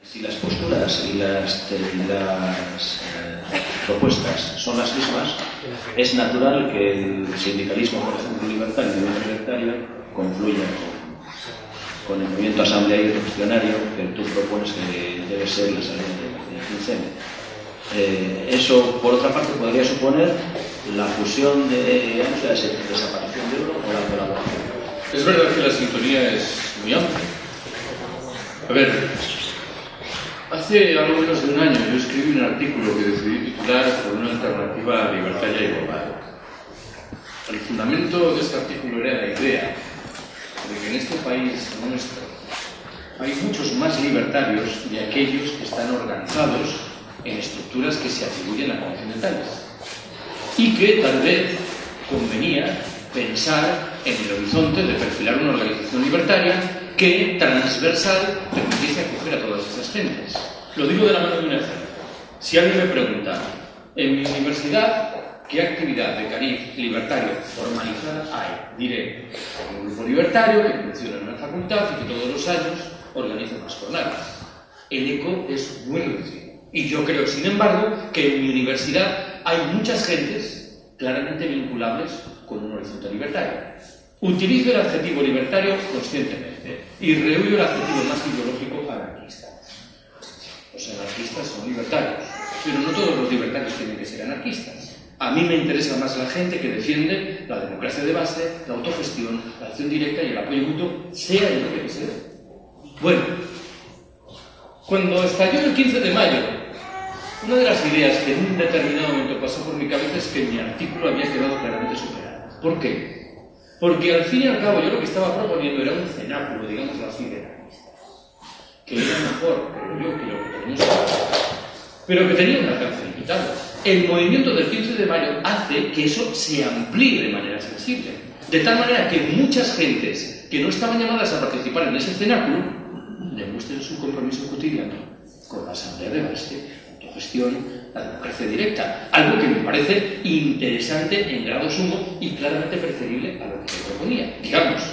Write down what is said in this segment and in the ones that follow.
Si las posturas y las propuestas son las mismas, es natural que el sindicalismo, por ejemplo, libertario y el movimiento libertario confluya con el movimiento asambleario y revolucionario que tú propones que debe ser la salida del 15M. Eso, por otra parte, podría suponer la fusión de la desaparición de euro o la colaboración. Es verdad que la sintonía es muy amplia. A ver, hace algo menos de un año yo escribí un artículo que decidí titular por una alternativa libertaria y global. El fundamento de este artículo era la idea de que en este país nuestro hay muchos más libertarios de aquellos que están organizados en estructuras que se atribuyen a continentales y que tal vez convenía pensar en el horizonte de perfilar una organización libertaria que, transversal, permitiese acoger a todas esas gentes. Lo digo de la mano de un ejemplo. Si alguien me pregunta, en mi universidad, ¿qué actividad de cariz libertario formalizada hay? Diré, hay un grupo libertario que funciona en una facultad y que todos los años organiza unas jornadas. El eco es muy reducido. Y yo creo, sin embargo, que en mi universidad hay muchas gentes claramente vinculables con un horizonte libertario. Utilizo el adjetivo libertario conscientemente y rehuyo el adjetivo más ideológico anarquista. Los anarquistas son libertarios, pero no todos los libertarios tienen que ser anarquistas. A mí me interesa más la gente que defiende la democracia de base, la autogestión, la acción directa y el apoyo mutuo, sea el nombre que sea. Bueno, cuando estalló el 15 de mayo, una de las ideas que en un determinado momento pasó por mi cabeza es que mi artículo había quedado claramente superado. ¿Por qué? Porque al fin y al cabo yo lo que estaba proponiendo era un cenáculo, digamos así, de anarquistas, que era mejor, creo yo, que lo que tenemos ahora, pero que tenía un alcance limitado. El movimiento del 15 de mayo hace que eso se amplíe de manera sensible, de tal manera que muchas gentes que no estaban llamadas a participar en ese cenáculo demuestren su compromiso cotidiano con la asamblea de base, autogestión, la democracia directa, algo que me parece interesante en grado sumo y claramente preferible a lo que se proponía. Digamos,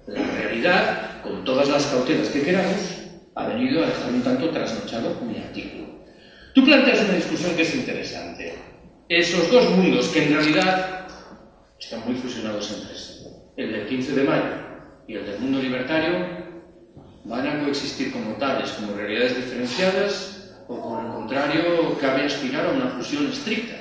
la realidad, con todas las cautelas que queramos, ha venido a dejar un tanto trasnochado mi artículo. Tú planteas una discusión que es interesante. Esos dos mundos que en realidad están muy fusionados entre sí, el del 15 de mayo y el del mundo libertario, van a coexistir como tales, como realidades diferenciadas, o por el contrario, cabe aspirar a una fusión estricta.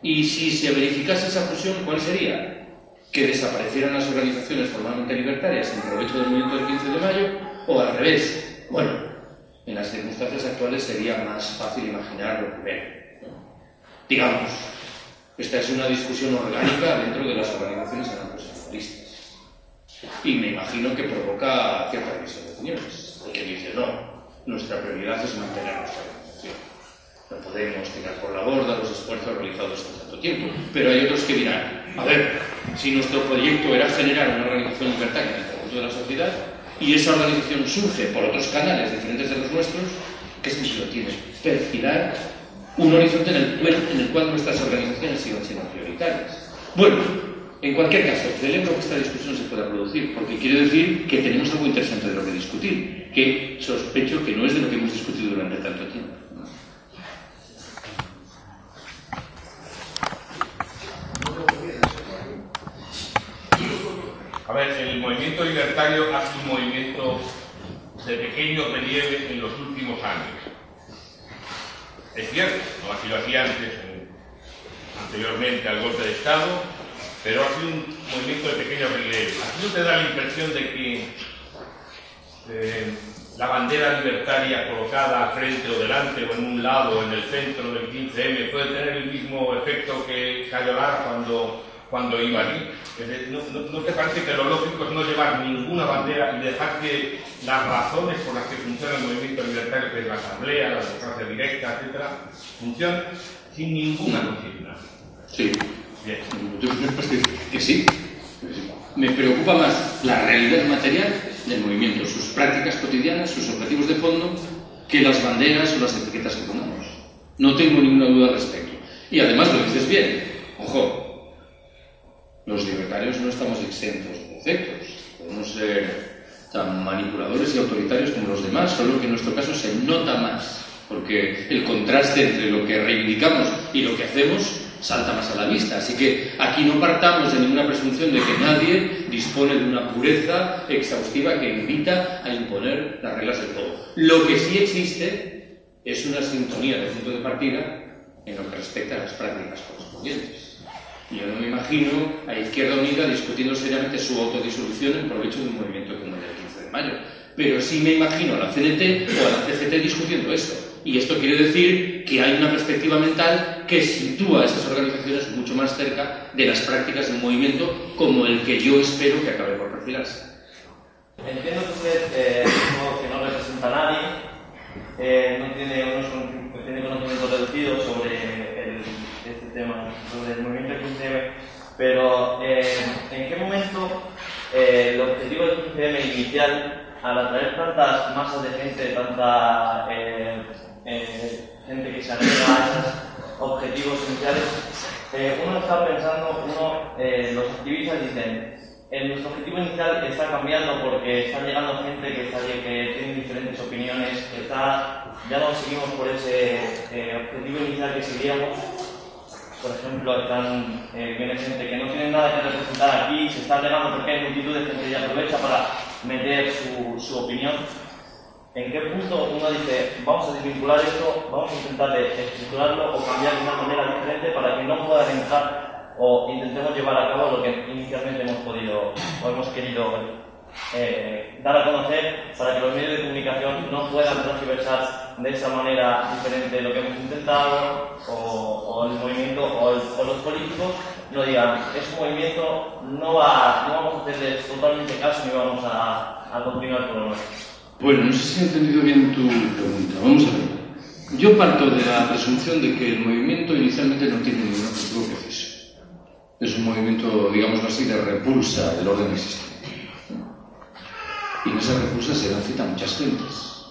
Y si se verificase esa fusión, ¿cuál sería? ¿Que desaparecieran las organizaciones formalmente libertarias en provecho del movimiento del 15 de mayo? ¿O al revés? Bueno, en las circunstancias actuales sería más fácil imaginar lo primero, ¿no? Digamos, esta es una discusión orgánica dentro de las organizaciones anarcosindicalistas. Y me imagino que provoca cierta división de opiniones. Porque dice, no, nuestra prioridad es mantener nuestra organización. No podemos tirar por la borda los esfuerzos realizados en tanto tiempo. Pero hay otros que dirán, a ver, si nuestro proyecto era generar una organización libertaria en el conjunto de la sociedad, y esa organización surge por otros canales diferentes de los nuestros, ¿qué sentido tiene perfilar un horizonte en el cual nuestras organizaciones sigan siendo prioritarias? Bueno, en cualquier caso, celebro que esta discusión se pueda producir, porque quiere decir que tenemos algo interesante de lo que discutir, que sospecho que no es de lo que hemos discutido durante tanto tiempo. A ver, el movimiento libertario ha sido un movimiento de pequeño relieve en los últimos años. Es cierto, no ha sido así anteriormente al golpe de Estado, pero ha sido un movimiento de pequeño relieve. ¿Así no te da la impresión de que la bandera libertaria colocada al frente o delante o en un lado o en el centro del 15M puede tener el mismo efecto que Cayo Lara cuando iba allí? ¿No te parece que lo lógico es no llevar ninguna bandera y dejar que las razones por las que funciona el movimiento libertario, que es la asamblea, la democracia directa, etcétera, funcionen sin ninguna consigna? Sí. Bien. Que sí. Me preocupa más la realidad material del movimiento, sus prácticas cotidianas, sus objetivos de fondo, que las banderas o las etiquetas que pongamos. No tengo ninguna duda al respecto. Y además lo dices bien. Ojo, los libertarios no estamos exentos de defectos. Podemos ser tan manipuladores y autoritarios como los demás, solo que en nuestro caso se nota más, porque el contraste entre lo que reivindicamos y lo que hacemos salta más a la vista. Así que aquí no partamos de ninguna presunción de que nadie dispone de una pureza exhaustiva que invita a imponer las reglas del juego. Lo que sí existe es una sintonía de punto de partida en lo que respecta a las prácticas correspondientes. Yo no me imagino a Izquierda Unida discutiendo seriamente su autodisolución en provecho de un movimiento como el del 15 de mayo. Pero sí me imagino a la CNT o a la CGT discutiendo esto. Y esto quiere decir que hay una perspectiva mental que sitúa a esas organizaciones mucho más cerca de las prácticas de un movimiento como el que yo espero que acabe por perfilarse. Entiendo que usted que no representa a nadie, no tiene conocimiento reducido sobre este tema, sobre el movimiento del 15M, pero ¿en qué momento el objetivo del 15M inicial, al atraer tantas masas de gente, tanta gente que se agrega a esos objetivos iniciales, uno está pensando, los activistas dicen, nuestro objetivo inicial está cambiando porque está llegando gente que tiene diferentes opiniones, ya no seguimos por ese objetivo inicial que seguíamos. Por ejemplo, viene gente que no tiene nada que representar aquí, se está llegando porque hay multitud de gente que aprovecha para meter su opinión. ¿En qué punto uno dice, vamos a desvincular esto, vamos a intentar estructurarlo o cambiar de una manera diferente para que no puedan entrar o intentemos llevar a cabo lo que inicialmente hemos querido dar a conocer para que los medios de comunicación no puedan transversar de esa manera diferente lo que hemos intentado o el movimiento o los políticos no digan, es un movimiento, no vamos a hacerles totalmente caso ni vamos a continuar con lo nuestro? Bueno, no sé si he entendido bien tu pregunta. Vamos a ver. Yo parto de la presunción de que el movimiento inicialmente no tiene ningún objetivo preciso. Es un movimiento, digámoslo así, de repulsa del orden existente. Y en esa repulsa se dan cita muchas gentes.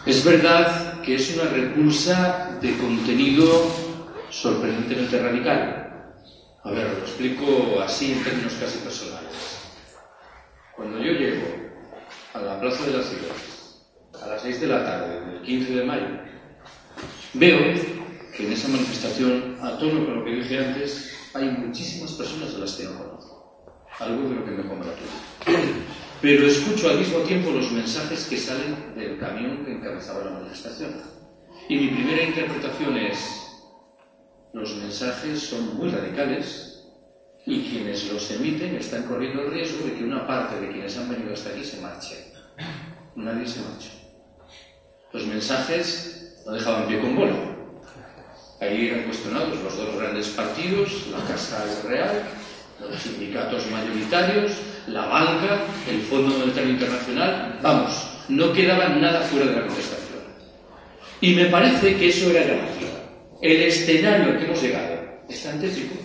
Es verdad que es una repulsa de contenido sorprendentemente radical. A ver, lo explico así en términos casi personales. Cuando yo llego a la Plaza de las Ciudades a las 6 de la tarde del 15 de mayo, veo que en esa manifestación, a tono con lo que dije antes, hay muchísimas personas a las que no conozco, algo de lo que me congratula. Pero escucho al mismo tiempo los mensajes que salen del camión que encabezaba la manifestación. Y mi primera interpretación es, los mensajes son muy radicales y quienes los emiten están corriendo el riesgo de que una parte de quienes han venido hasta aquí se marche. Nadie se marchó. Los mensajes no dejaban pie con bola. Ahí eran cuestionados los dos grandes partidos, la Casa Real, los sindicatos mayoritarios, la banca, el Fondo Monetario Internacional. Vamos, no quedaba nada fuera de la contestación. Y me parece que eso era llamativo. El escenario al que hemos llegado es tan tétrico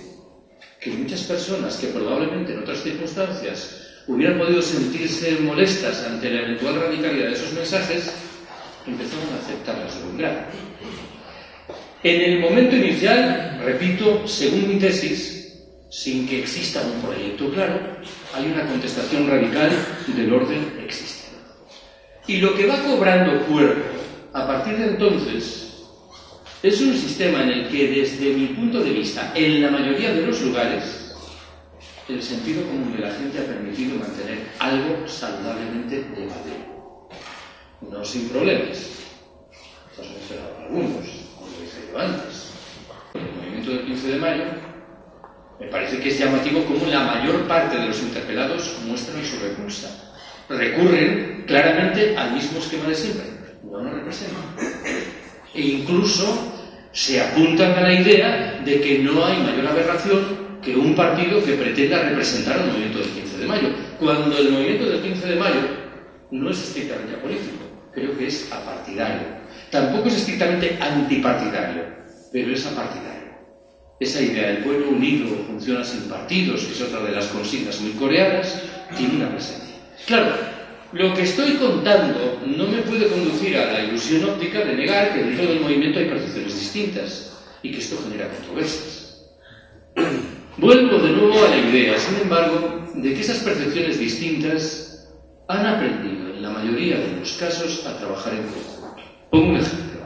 que muchas personas que probablemente en otras circunstancias hubieran podido sentirse molestas ante la eventual radicalidad de esos mensajes, empezaron a aceptarlas de buen grado. En el momento inicial, repito, según mi tesis, sin que exista un proyecto claro, hay una contestación radical del orden existente. Y lo que va cobrando cuerpo a partir de entonces es un sistema en el que, desde mi punto de vista, en la mayoría de los lugares, el sentido común de la gente ha permitido mantener algo saludablemente llevadero. No sin problemas. Has mencionado algunos, como lo dije yo antes. El movimiento del 15 de mayo me parece que es llamativo cómo la mayor parte de los interpelados muestran su repulsa. Recurren claramente al mismo esquema de siempre. No nos representan. E incluso se apuntan a la idea de que no hay mayor aberración que un partido que pretenda representar al movimiento del 15 de mayo, cuando el movimiento del 15 de mayo no es estrictamente apolítico, creo que es apartidario. Tampoco es estrictamente antipartidario, pero es apartidario. Esa idea del pueblo unido funciona sin partidos, que es otra de las consignas muy coreanas, tiene una presencia. Claro, lo que estoy contando no me puede conducir a la ilusión óptica de negar que dentro del movimiento hay percepciones distintas y que esto genera controversias. Vuelvo de nuevo a la idea, sin embargo, de que esas percepciones distintas han aprendido en la mayoría de los casos a trabajar en conjunto. Pongo un ejemplo.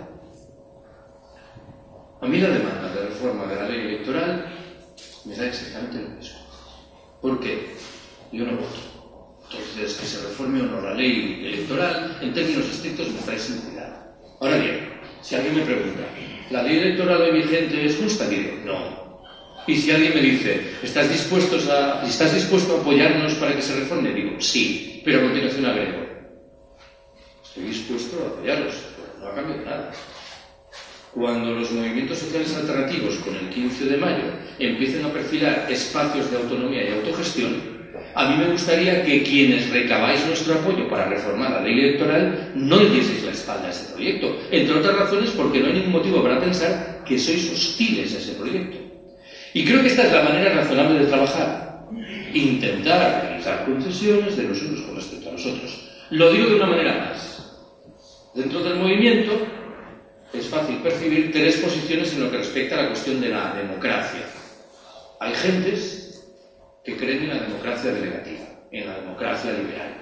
A mí la demanda de reforma de la ley electoral me da exactamente lo mismo. ¿Por qué? Yo no voto. Entonces, que se reforme o no la ley electoral, en términos estrictos, me parece sin cuidado. Ahora bien, si alguien me pregunta, ¿la ley electoral hoy vigente es justa? Digo, no. Y si alguien me dice, ¿estás dispuesto a apoyarnos para que se reforme? Digo, sí, pero a continuación agrego, estoy dispuesto a apoyarlos, pero no ha cambiado nada. Cuando los movimientos sociales alternativos, con el 15 de mayo, empiecen a perfilar espacios de autonomía y autogestión, a mí me gustaría que quienes recabáis nuestro apoyo para reformar la ley electoral no le dieseis la espalda a ese proyecto. Entre otras razones porque no hay ningún motivo para pensar que sois hostiles a ese proyecto. Y creo que esta es la manera razonable de trabajar. Intentar realizar concesiones de los unos con respecto a los otros. Lo digo de una manera más. Dentro del movimiento es fácil percibir tres posiciones en lo que respecta a la cuestión de la democracia. Hay gentes que creen en la democracia delegativa, en la democracia liberal,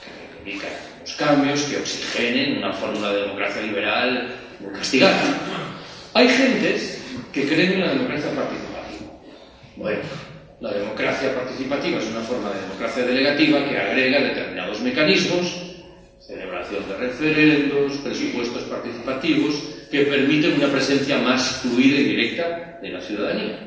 que reivindican los cambios, que oxigenen una fórmula de democracia liberal muy castigada. Hay gentes que creen en la democracia participativa. Bueno, la democracia participativa es una forma de democracia delegativa que agrega determinados mecanismos, celebración de referendos, presupuestos participativos, que permiten una presencia más fluida y directa de la ciudadanía.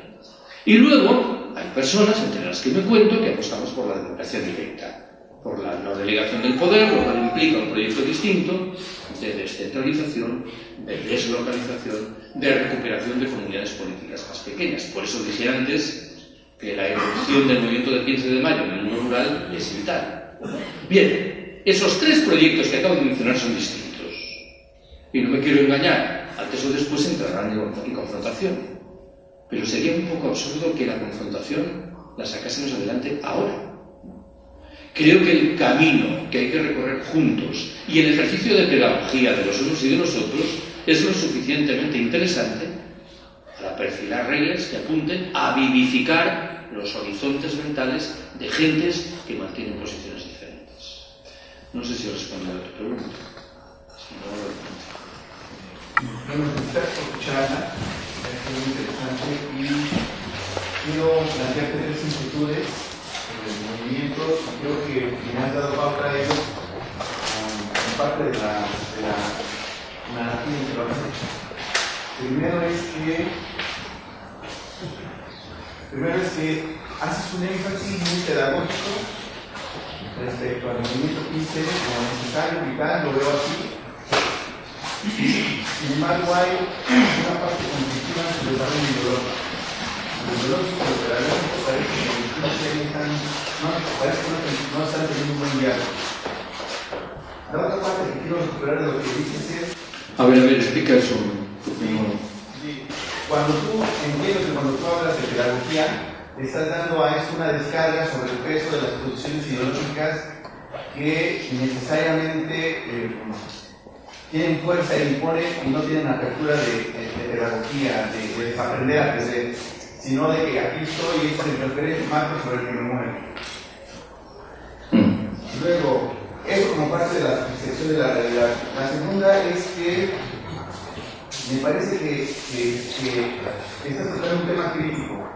Y luego hay personas, entre las que me cuento, que apostamos por la democracia directa, por la no delegación del poder, lo cual implica un proyecto distinto de descentralización, de deslocalización, de recuperación de comunidades políticas más pequeñas. Por eso dije antes que la evolución del movimiento del 15 de mayo en el mundo rural es vital. Bien, esos tres proyectos que acabo de mencionar son distintos. Y no me quiero engañar, antes o después entrarán en confrontación. Pero sería un poco absurdo que la confrontación la sacásemos adelante ahora. Creo que el camino que hay que recorrer juntos y el ejercicio de pedagogía de los unos y de los otros es lo suficientemente interesante para perfilar reglas que apunten a vivificar los horizontes mentales de gentes que mantienen posiciones diferentes. No sé si he respondido a tu pregunta. Si no, lo respondo. Bueno, gracias por escucharla. Es muy interesante y quiero plantearte tres inquietudes sobre el movimiento y creo que me has dado pauta a ello en parte de la narrativa que lo has hecho. Primero es que haces un énfasis muy pedagógico respecto al movimiento 15 como necesario, vital, lo veo así. Sin embargo, hay una parte conflictiva en el desarrollo ideológico. El ideológico, lo pedagógico, parece que no están teniendo un buen diálogo. La otra parte que quiero recuperar de lo que dices es... A ver, explica eso. Sí. Cuando tú hablas de pedagogía, le estás dando a esto una descarga sobre el peso de las posiciones ideológicas que necesariamente tienen fuerza e imponen y no tienen apertura de pedagogía, de desaprender a crecer, sino de que aquí estoy y es el referente marco sobre el que me muevo. Luego, eso como parte de la percepción de la realidad. La segunda es que me parece que estás tratando un tema crítico.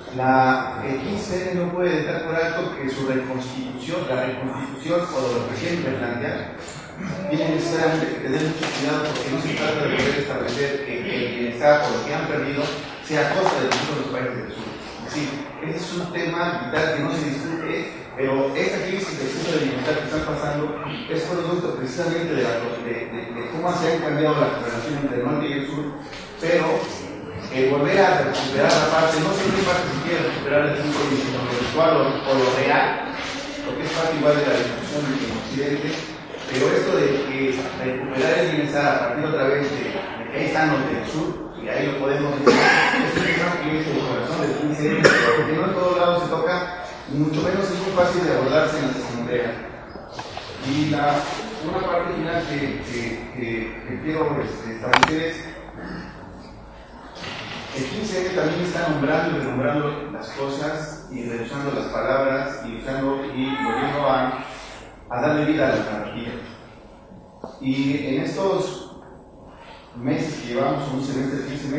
El 15 no puede dejar por alto que su reconstitución, la reconstitución o lo que siempre plantea, tiene necesariamente que tener mucho cuidado porque no se trata de poder establecer que el bienestar o lo que han perdido sea a costa de todos los países del sur. Es decir, ese es un tema vital que no se discute, pero esta crisis de exceso de bienestar que están pasando es producto precisamente de cómo se han cambiado la relación entre el norte y el sur, pero volver a recuperar la parte, no solo parte si quiere recuperar el punto sino lo virtual o lo real, porque es parte igual de la discusión en Occidente. Pero esto de que recuperar el bienestar a partir otra vez de que ahí están los del sur, y ahí lo podemos decir, es un tema que es el corazón del 15, porque no en todos lados se toca, y mucho menos es muy fácil de abordarse en las asambleas. Y una parte final que quiero establecer es, El 15M también está nombrando y renombrando las cosas y reusando las palabras y volviendo a darle vida a la narrativa. Y en estos meses que llevamos, un semestre del 15M,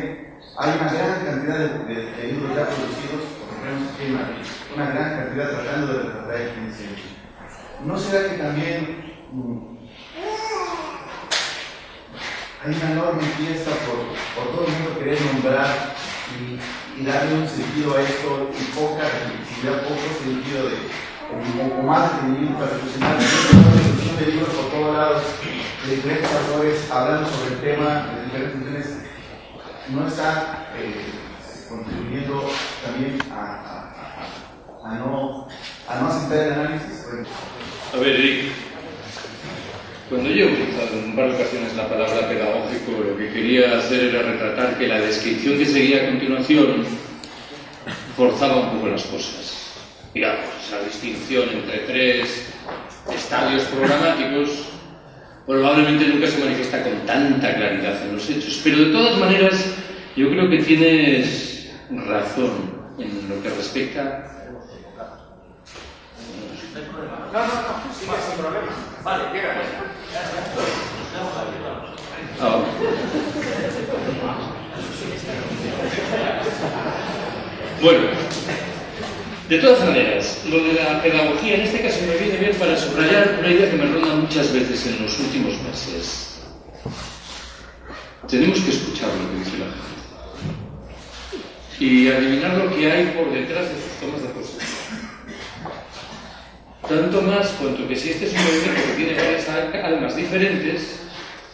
hay una gran cantidad de libros ya producidos, por lo menos aquí en Madrid, una gran cantidad tratando de retratar el 15M. ¿No será que también hay una enorme fiesta por todo el mundo querer nombrar y darle un sentido a esto y poca reflexividad, poco sentido o más detenimiento para reflexionar? Hay de libros por todos lados, de diferentes autores hablando sobre el tema, de diferentes funciones, no está contribuyendo también a no aceptar el análisis. A ver, Eric, cuando yo he utilizado en un par de ocasiones la palabra pedagógico, lo que quería hacer era retratar que la descripción que seguía a continuación forzaba un poco las cosas. Digamos, esa distinción entre tres estadios programáticos probablemente nunca se manifiesta con tanta claridad en los hechos, pero de todas maneras yo creo que tienes razón en lo que respecta. No, sigue sin problema. Vale, llega. Bueno, de todas maneras, lo de la pedagogía en este caso me viene bien para subrayar una idea que me ronda muchas veces en los últimos meses. Tenemos que escuchar lo que dice la gente y adivinar lo que hay por detrás de sus tomas de posición. Tanto más cuanto que si este es un movimiento que tiene varias almas diferentes,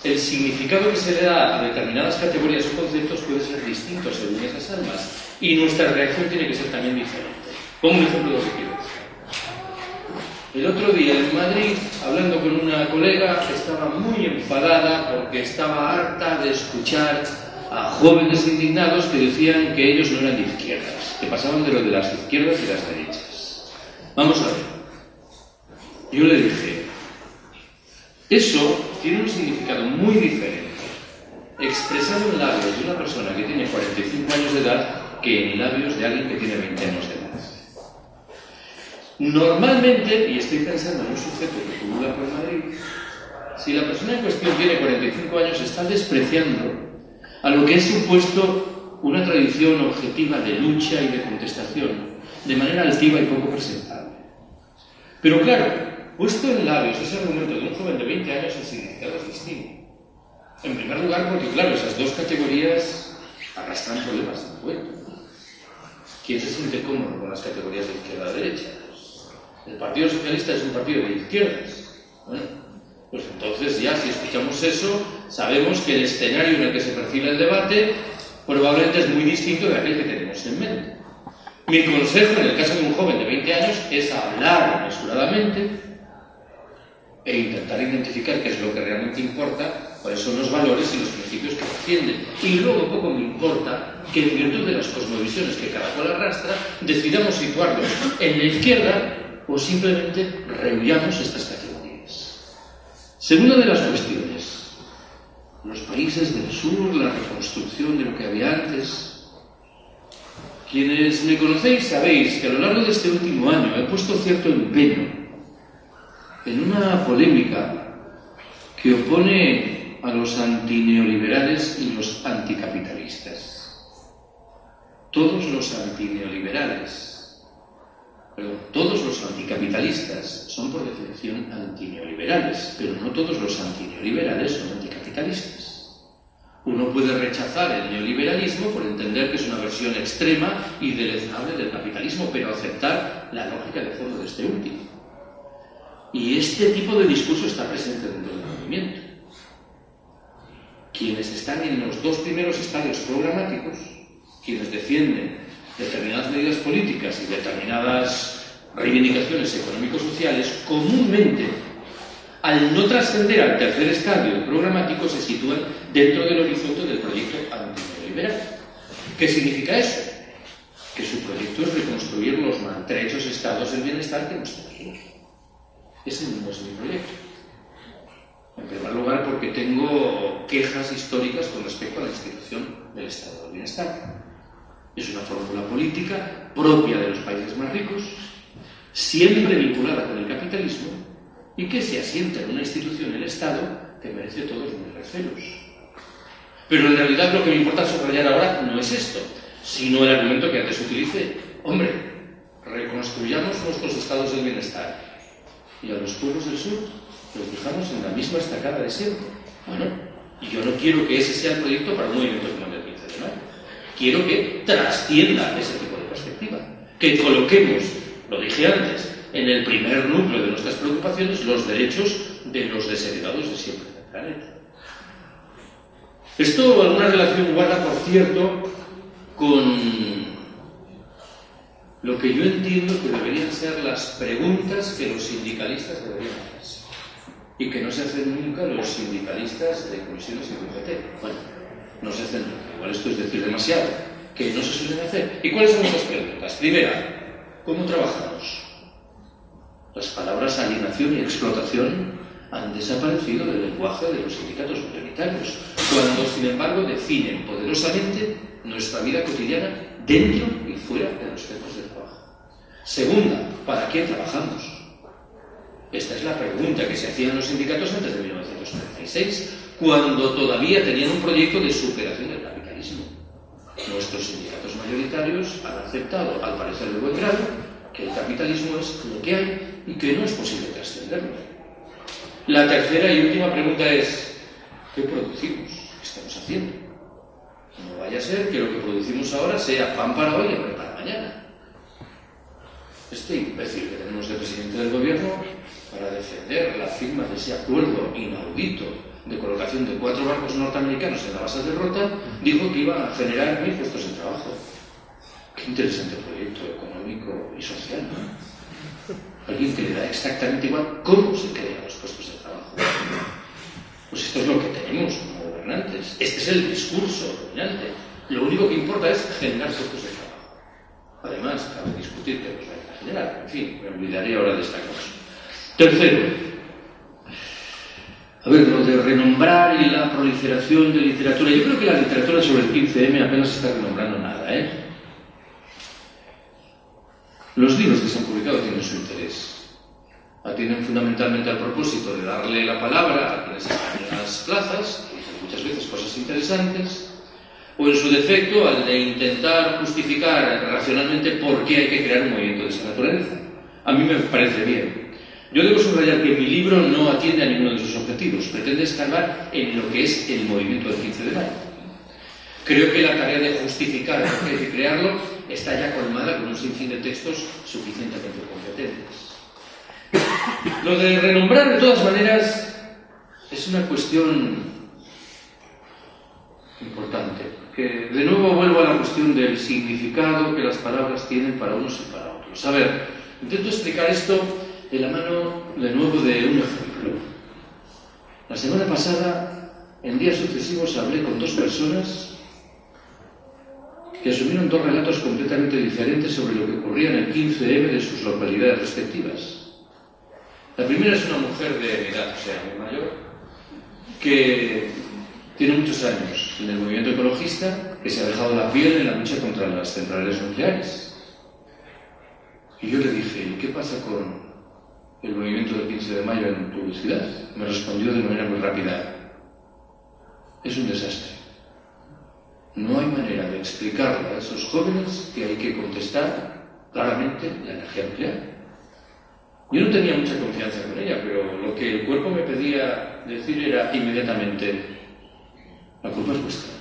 el significado que se le da a determinadas categorías o conceptos puede ser distinto según esas almas y nuestra reacción tiene que ser también diferente. Pongo un ejemplo de lo que quiero decir. El otro día en Madrid, hablando con una colega, estaba muy enfadada porque estaba harta de escuchar a jóvenes indignados que decían que ellos no eran de izquierdas, que pasaban de lo de las izquierdas y las derechas. Vamos a ver. Yo le dije, eso tiene un significado muy diferente expresado en labios de una persona que tiene 45 años de edad que en labios de alguien que tiene 20 años de edad. Normalmente, y estoy pensando en un sujeto que pulula por Madrid, si la persona en cuestión tiene 45 años está despreciando a lo que es supuesto una tradición objetiva de lucha y de contestación de manera altiva y poco presentable. Pero claro, puesto en labios ese argumento de un joven de 20 años, el significado es distinto. En primer lugar, porque claro, esas dos categorías arrastran problemas en cuenta. ¿Quién se siente cómodo con las categorías de izquierda a derecha? Pues el Partido Socialista es un partido de izquierdas. Bueno, pues entonces ya si escuchamos eso, sabemos que el escenario en el que se perfila el debate probablemente es muy distinto de aquel que tenemos en mente. Mi consejo en el caso de un joven de 20 años es hablar mesuradamente e intentar identificar qué es lo que realmente importa, cuáles son los valores y los principios que defienden. Y luego poco me importa que en virtud de las cosmovisiones que cada cual arrastra, decidamos situarlos en la izquierda o simplemente rehuyamos estas categorías. Segunda de las cuestiones, los países del sur, la reconstrucción de lo que había antes. Quienes me conocéis sabéis que a lo largo de este último año he puesto cierto empeño en una polémica que opone a los antineoliberales y los anticapitalistas. Todos los anticapitalistas son por definición antineoliberales, pero no todos los antineoliberales son anticapitalistas. Uno puede rechazar el neoliberalismo por entender que es una versión extrema y deleznable del capitalismo, pero aceptar la lógica de fondo de este último. Y este tipo de discurso está presente dentro del movimiento. Quienes están en los dos primeros estadios programáticos, quienes defienden determinadas medidas políticas y determinadas reivindicaciones económico-sociales, comúnmente, al no trascender al tercer estadio programático, se sitúan dentro del horizonte del proyecto antineoliberal. ¿Qué significa eso? Que su proyecto es reconstruir los maltrechos estados del bienestar que hemos tenido. Ese no es mi proyecto. En primer lugar, porque tengo quejas históricas con respecto a la institución del estado del bienestar. Es una fórmula política propia de los países más ricos, siempre vinculada con el capitalismo y que se asienta en una institución, el Estado, que merece todos mis recelos. Pero en realidad lo que me importa subrayar ahora no es esto, sino el argumento que antes utilicé. Hombre, reconstruyamos nuestros estados del bienestar y a los pueblos del sur los dejamos en la misma estacada de siempre. Bueno, y yo no quiero que ese sea el proyecto para un movimiento como el del 15 de mayo. Quiero que trascienda ese tipo de perspectiva, que coloquemos, lo dije antes, en el primer núcleo de nuestras preocupaciones los derechos de los desheredados de siempre del planeta. Esto alguna relación guarda, por cierto, con lo que yo entiendo que deberían ser las preguntas que los sindicalistas deberían hacerse y que no se hacen nunca los sindicalistas de comisiones y UGT. Bueno, no se hacen nunca, igual esto es decir demasiado, que no se suelen hacer. ¿Y cuáles son esas preguntas? Primera, ¿cómo trabajamos? Las palabras alienación y explotación han desaparecido del lenguaje de los sindicatos mayoritarios, cuando sin embargo definen poderosamente nuestra vida cotidiana dentro y fuera de los centros de trabajo. Segunda, ¿para qué trabajamos? Esta es la pregunta que se hacían los sindicatos antes de 1936, cuando todavía tenían un proyecto de superación del capitalismo. Nuestros sindicatos mayoritarios han aceptado, al parecer de buen grado, que el capitalismo es lo que hay y que no es posible trascenderlo. La tercera y última pregunta es, ¿qué producimos? ¿Qué estamos haciendo? No vaya a ser que lo que producimos ahora sea pan para hoy y hambre para mañana. Este imbécil que tenemos de presidente del gobierno, para defender la firma de ese acuerdo inaudito de colocación de 4 barcos norteamericanos en la base de Rota, dijo que iba a generar 1000 puestos de trabajo. Qué interesante proyecto económico y social, ¿no? Alguien que le da exactamente igual cómo se crean los puestos de trabajo. Pues esto es lo que tenemos como gobernantes. Este es el discurso dominante. Lo único que importa es generar puestos de trabajo. Además, cabe discutir que los hay que generar. En fin, me olvidaré ahora de esta cosa. Tercero, a ver, lo de renombrar y la proliferación de literatura. Yo creo que la literatura sobre el 15M apenas está renombrando nada, ¿eh? Los libros que se han publicado tienen su interés. Atienden fundamentalmente al propósito de darle la palabra a quienes están en las plazas, que dicen muchas veces cosas interesantes, o en su defecto al de intentar justificar racionalmente por qué hay que crear un movimiento de esa naturaleza. A mí me parece bien. Yo debo subrayar que mi libro no atiende a ninguno de sus objetivos, pretende escarbar en lo que es el movimiento del 15 de mayo. Creo que la tarea de justificar por qué hay que crearlo está ya colmada con un sinfín de textos suficientemente competentes. Lo de renombrar, de todas maneras, es una cuestión importante, que de nuevo vuelvo a la cuestión del significado que las palabras tienen para unos y para otros. A ver, intento explicar esto de la mano, de nuevo, de un ejemplo. La semana pasada, en días sucesivos, hablé con 2 personas que asumieron 2 relatos completamente diferentes sobre lo que ocurría en el 15M de sus localidades respectivas. La primera es una mujer de mi edad, o sea, muy mayor, que tiene muchos años en el movimiento ecologista, que se ha dejado la piel en la lucha contra las centrales nucleares. Y yo le dije, ¿y qué pasa con el movimiento del 15 de mayo en tu ciudad? Me respondió de manera muy rápida, es un desastre. No hay manera de explicarle a esos jóvenes que hay que contestar claramente la energía nuclear. Yo no tenía mucha confianza con ella, pero lo que el cuerpo me pedía decir era inmediatamente, la culpa es vuestra.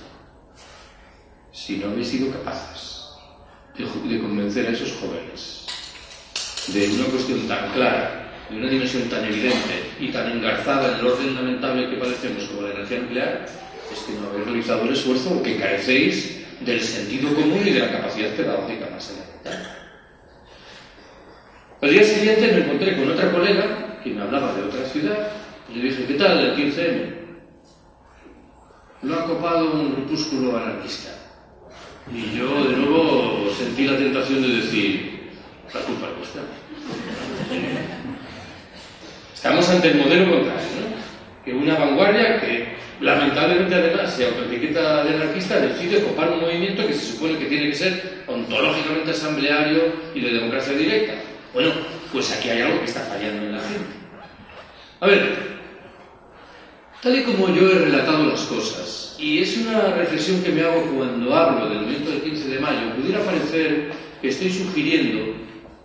Si no habéis sido capaces de convencer a esos jóvenes de una cuestión tan clara, de una dimensión tan evidente y tan engarzada en el orden lamentable que padecemos como la energía nuclear, es que no habéis realizado el esfuerzo o que carecéis del sentido común y de la capacidad pedagógica más elemental. Al día siguiente me encontré con otra colega que me hablaba de otra ciudad y le dije, ¿qué tal el 15M? Lo ha copado un grupúsculo anarquista. Y yo de nuevo sentí la tentación de decir, la culpa es vuestra. Estamos ante el modelo contrario, ¿no? Que una vanguardia que lamentablemente además se autoetiqueta de anarquista, decide copar un movimiento que se supone que tiene que ser ontológicamente asambleario y de democracia directa. Bueno, pues aquí hay algo que está fallando en la gente. A ver, tal y como yo he relatado las cosas, y es una reflexión que me hago cuando hablo del movimiento del 15 de mayo, pudiera parecer que estoy sugiriendo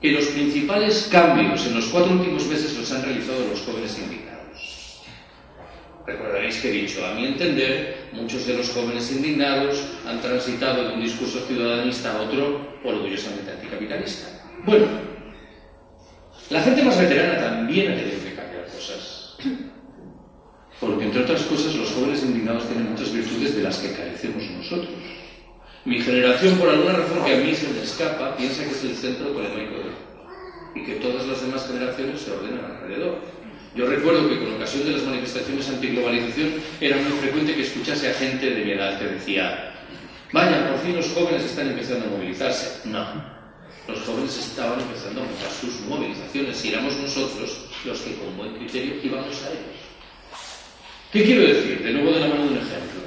que los principales cambios en los 4 últimos meses los han realizado los jóvenes indignados. Recordaréis que he dicho, a mi entender, muchos de los jóvenes indignados han transitado de un discurso ciudadanista a otro orgullosamente anticapitalista. Bueno, la gente más veterana también ha tenido que cambiar cosas. Porque, entre otras cosas, los jóvenes indignados tienen muchas virtudes de las que carecemos nosotros. Mi generación, por alguna razón que a mí se me escapa, piensa que es el centro tolemaico de todo y que todas las demás generaciones se ordenan alrededor. Yo recuerdo que con ocasión de las manifestaciones antiglobalización era muy frecuente que escuchase a gente de mi edad que decía: vaya, por fin los jóvenes están empezando a movilizarse. No, los jóvenes estaban empezando a montar sus movilizaciones y éramos nosotros los que con buen criterio íbamos a ellos. ¿Qué quiero decir? De nuevo de la mano de un ejemplo.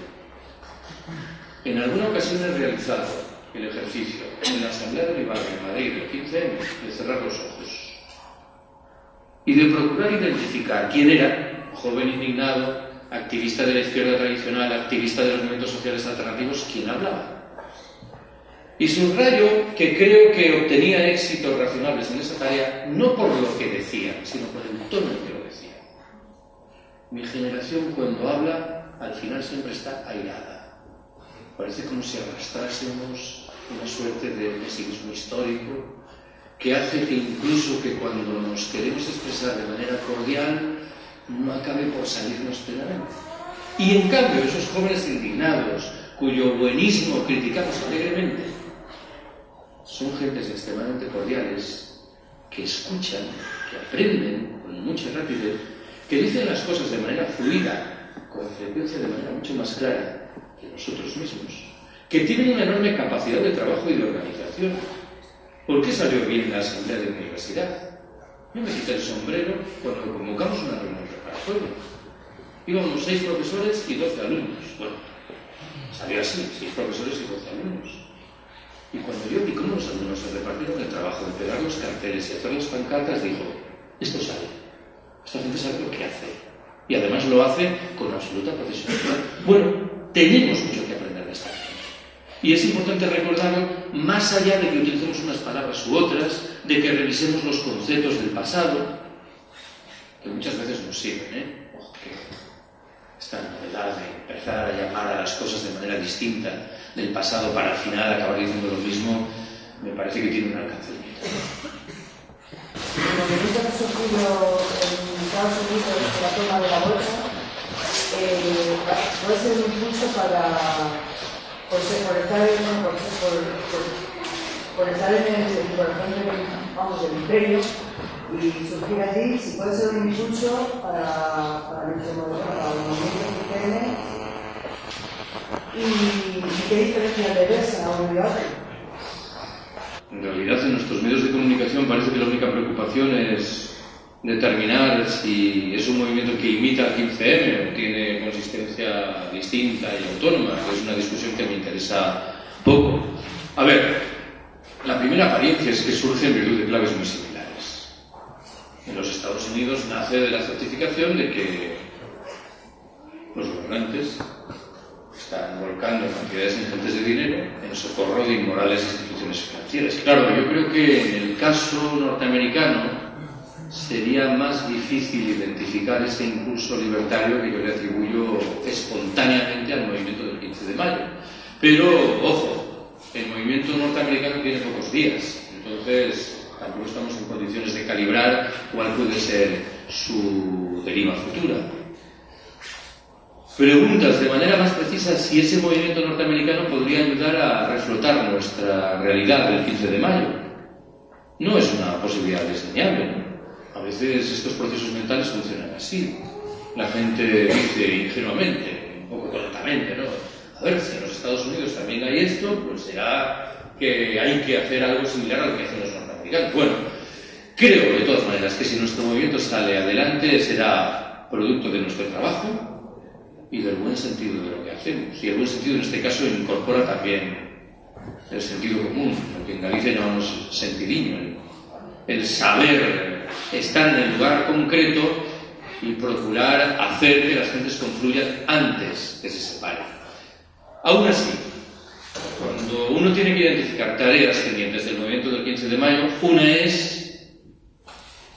En alguna ocasión he realizado el ejercicio en la Asamblea de Olivarra en Madrid el 15M de cerrar los ojos y de procurar identificar quién era, joven indignado, activista de la izquierda tradicional, activista de los movimientos sociales alternativos, quién hablaba. Y subrayo que creo que obtenía éxitos razonables en esa tarea no por lo que decían, sino por el tono en que lo decían. Mi generación, cuando habla, al final siempre está airada. Parece como si arrastrásemos una suerte de pesimismo histórico que hace que incluso que cuando nos queremos expresar de manera cordial no acabe por salirnos plenamente. Y en cambio esos jóvenes indignados cuyo buenismo criticamos alegremente son gentes extremadamente cordiales que escuchan, que aprenden con mucha rapidez, que dicen las cosas de manera fluida, con frecuencia de manera mucho más clara que nosotros mismos, que tienen una enorme capacidad de trabajo y de organización. ¿Por qué salió bien la asamblea de la universidad? Yo me quité el sombrero cuando convocamos una reunión preparatoria. Íbamos 6 profesores y 12 alumnos. Bueno, salió así, 6 profesores y 12 alumnos. Y cuando yo vi cómo los alumnos se repartieron el trabajo de pegar los carteles y hacer las pancartas, digo, esto sale. Esta gente sabe lo que hace. Y además lo hace con absoluta profesionalidad. Bueno, tenemos mucho que aprender de esta gente. Y es importante recordarlo más allá de que utilicemos unas palabras u otras, de que revisemos los conceptos del pasado, que muchas veces nos sirven, Ojo, que esta novedad de empezar a llamar a las cosas de manera distinta del pasado para al final acabar diciendo lo mismo, me parece que tiene un alcance limitado. El movimiento que ha surgido en Estados Unidos de la toma de la bolsa puede ser un impulso por estar en el corazón del imperio y surgir allí, si puede ser un impulso para nuestro movimiento, para el movimiento que tiene. ¿Y qué diferencia le ves a uno y a otro? En realidad, en nuestros medios de comunicación parece que la única preocupación es determinar si es un movimiento que imita al 15M o tiene consistencia distinta y autónoma, que es una discusión que me interesa poco. A ver, la primera apariencia es que surge en virtud de claves muy similares. En los Estados Unidos nace de la certificación de que los gobernantes están volcando cantidades ingentes de dinero en socorro de inmorales instituciones financieras. Claro, yo creo que en el caso norteamericano sería más difícil identificar ese impulso libertario que yo le atribuyo espontáneamente al movimiento del 15 de mayo. Pero, ojo, el movimiento norteamericano tiene pocos días, entonces tampoco estamos en condiciones de calibrar cuál puede ser su deriva futura. Preguntas de manera más precisa si ese movimiento norteamericano podría ayudar a reflotar nuestra realidad del 15 de mayo. No es una posibilidad desdeñable, ¿no? A veces estos procesos mentales funcionan así. La gente dice ingenuamente, un poco tontamente, ¿no? A ver, si en los Estados Unidos también hay esto, pues será que hay que hacer algo similar a lo que hacen los norteamericanos. Bueno, creo de todas maneras que si nuestro movimiento sale adelante será producto de nuestro trabajo y del buen sentido de lo que hacemos. Y el buen sentido en este caso incorpora también el sentido común, lo que en Galicia llamamos sentidiño, el saber estar en el lugar concreto y procurar hacer que las gentes confluyan antes que se separen. Aún así, cuando uno tiene que identificar tareas pendientes del movimiento del 15 de mayo, una es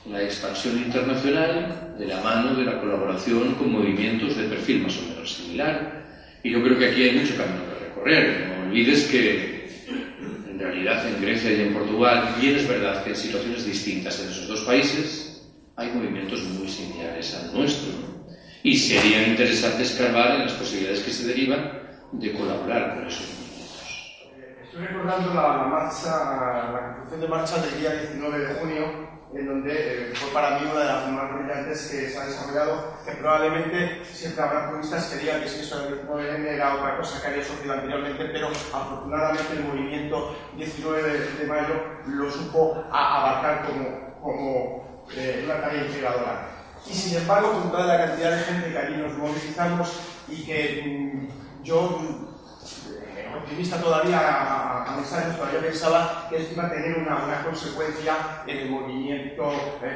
la expansión internacional de la mano de la colaboración con movimientos de perfil más o menos similar. Y yo creo que aquí hay mucho camino que recorrer. No olvides que en realidad en Grecia y en Portugal, bien es verdad que en situaciones distintas en esos dos países hay movimientos muy similares al nuestro, ¿no? Y sería interesante escarbar en las posibilidades que se derivan de colaborar con esos movimientos. Estoy recordando la constitución de marcha del día 19 de junio, en donde fue para mí una de las más brillantes que se ha desarrollado, que probablemente siempre habrá juristas que digan que si eso del 19M era otra cosa que había surgido anteriormente, pero afortunadamente el movimiento 19 de mayo lo supo abarcar como una tarea integradora. Y sin embargo, con toda la cantidad de gente que allí nos movilizamos y que yo, optimista todavía a mis años, todavía pensaba que esto iba a tener una consecuencia en el movimiento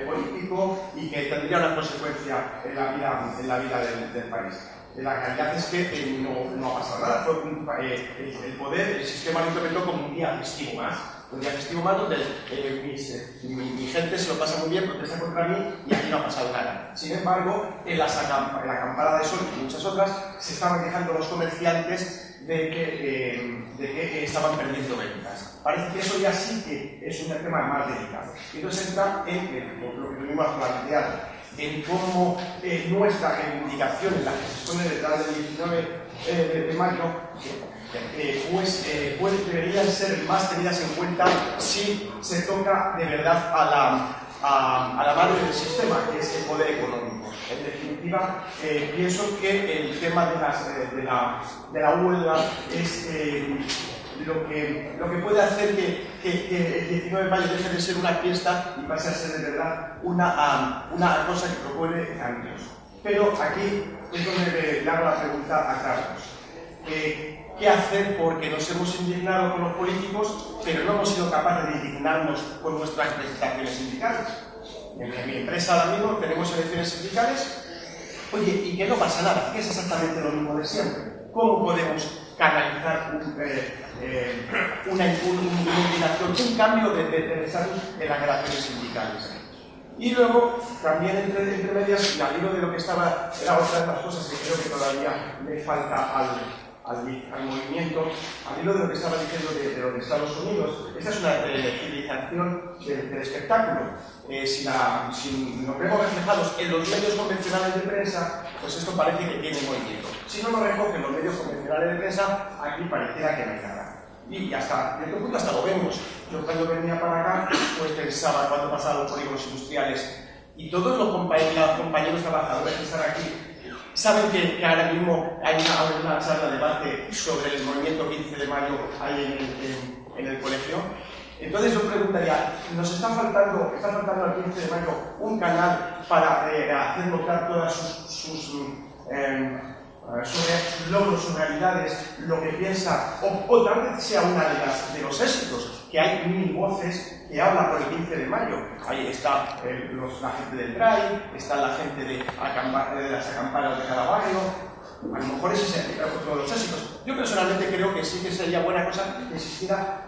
político y que tendría una consecuencia en la vida del país. La realidad es que no ha pasado nada. El poder, el sistema lo interpretó como un día festivo más. Un día festivo más donde mi gente se lo pasa muy bien, protesta contra mí y aquí no ha pasado nada. Sin embargo, en la acampada de sol y muchas otras se estaban quejando los comerciantes de que estaban perdiendo ventas. Parece que eso ya sí que es un tema más delicado. Y entonces entra en lo que tuvimos planteado, en cómo nuestra reivindicación en la que se pone detrás del 19 de mayo deberían ser más tenidas en cuenta si se toca de verdad a la madre del sistema, que es el poder económico. En definitiva, pienso que el tema de la huelga es lo que puede hacer que el 19 de mayo deje de ser una fiesta y pase a ser de verdad una cosa que propone cambios. Pero aquí es donde le hago la pregunta a Carlos. ¿Qué hacer? Porque nos hemos indignado con los políticos, pero no hemos sido capaces de indignarnos con nuestras representaciones sindicales. En mi empresa ahora mismo tenemos elecciones sindicales, oye, y que no pasa nada, que es exactamente lo mismo de siempre. ¿Cómo podemos canalizar una indignación, un cambio de estatus en las relaciones sindicales? Y luego, también entre medias, y al hilo de lo que estaba, era otra de las cosas que creo que todavía le falta al movimiento, al hilo de lo que estaba diciendo de los Estados Unidos. Esta es una civilización del espectáculo. Si nos vemos reflejados en los medios convencionales de prensa, pues esto parece que tiene movimiento. Si no nos recogen los medios convencionales de prensa, aquí pareciera que no hay nada. Y hasta cierto punto hasta lo vemos. Yo cuando venía para acá, pues pensaba cuando pasaban los polígonos industriales y todos los compañeros trabajadores que están aquí saben que ahora mismo hay una charla de debate sobre el movimiento 15 de mayo ahí en el colegio. Entonces yo preguntaría, ¿nos está faltando al 15 de mayo un canal para hacer notar todas sus logros, sus realidades, lo que piensa, o tal vez sea una de los éxitos, que hay 1000 voces que hablan por el 15 de mayo. Ahí está la gente del DRAI, está la gente de las acampadas de cada barrio. A lo mejor ese es otro de los éxitos. Yo personalmente creo que sí que sería buena cosa que existiera.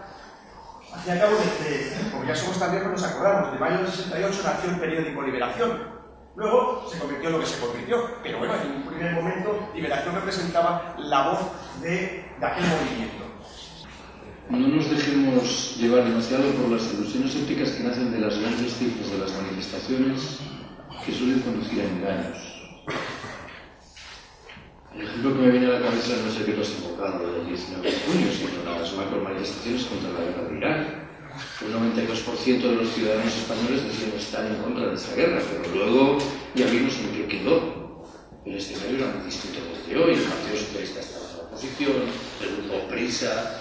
Al fin y al cabo, como ya somos tan viejos, nos acordamos, de mayo del 68 nació el periódico Liberación. Luego se convirtió en lo que se convirtió, pero bueno, en un primer momento Liberación representaba la voz de aquel movimiento. No nos dejemos llevar demasiado por las ilusiones ópticas que nacen de las grandes cifras de las manifestaciones, que suelen conducir a engaños. El ejemplo que me viene a la cabeza no es el que tú has invocado el 19 de junio, sino las macromanifestaciones contra la guerra de Irak. Un 92% de los ciudadanos españoles decían estar en contra de esta guerra, pero luego ya vimos en qué quedó. El escenario era muy distinto desde hoy. El Partido Socialista estaba en la oposición, el grupo Prisa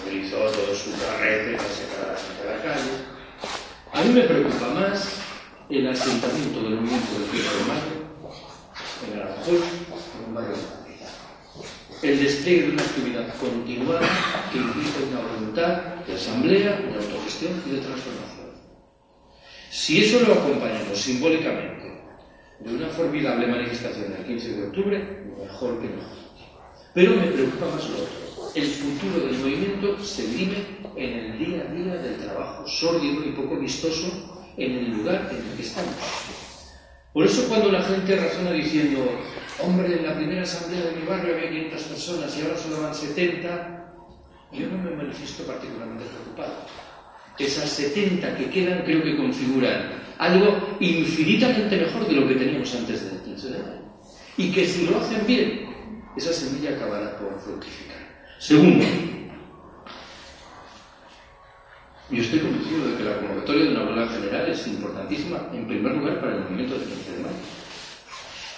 movilizó todo su carrete para sacar a la gente a la calle. A mí me preocupa más el asentamiento del movimiento del 15 de mayo en Aranjuez, en un barrio de Madrid. el despliegue de una actividad continuada que implica una voluntad de asamblea, de autogestión y de transformación. Si eso lo acompañamos simbólicamente de una formidable manifestación el 15 de octubre, mejor que mejor. Pero me preocupa más lo otro. El futuro del movimiento se dirime en el día a día del trabajo sórdido y poco vistoso en el lugar en el que estamos. Por eso cuando la gente razona diciendo, hombre, en la primera asamblea de mi barrio había 500 personas y ahora solo van 70, yo no me manifiesto particularmente preocupado. Esas 70 que quedan creo que configuran algo infinitamente mejor de lo que teníamos antes del 15 de mayo. Y que si lo hacen bien, esa semilla acabará por fructificar. Segundo, yo estoy convencido de que la convocatoria de una huelga general es importantísima, en primer lugar, para el movimiento del 15 de mayo.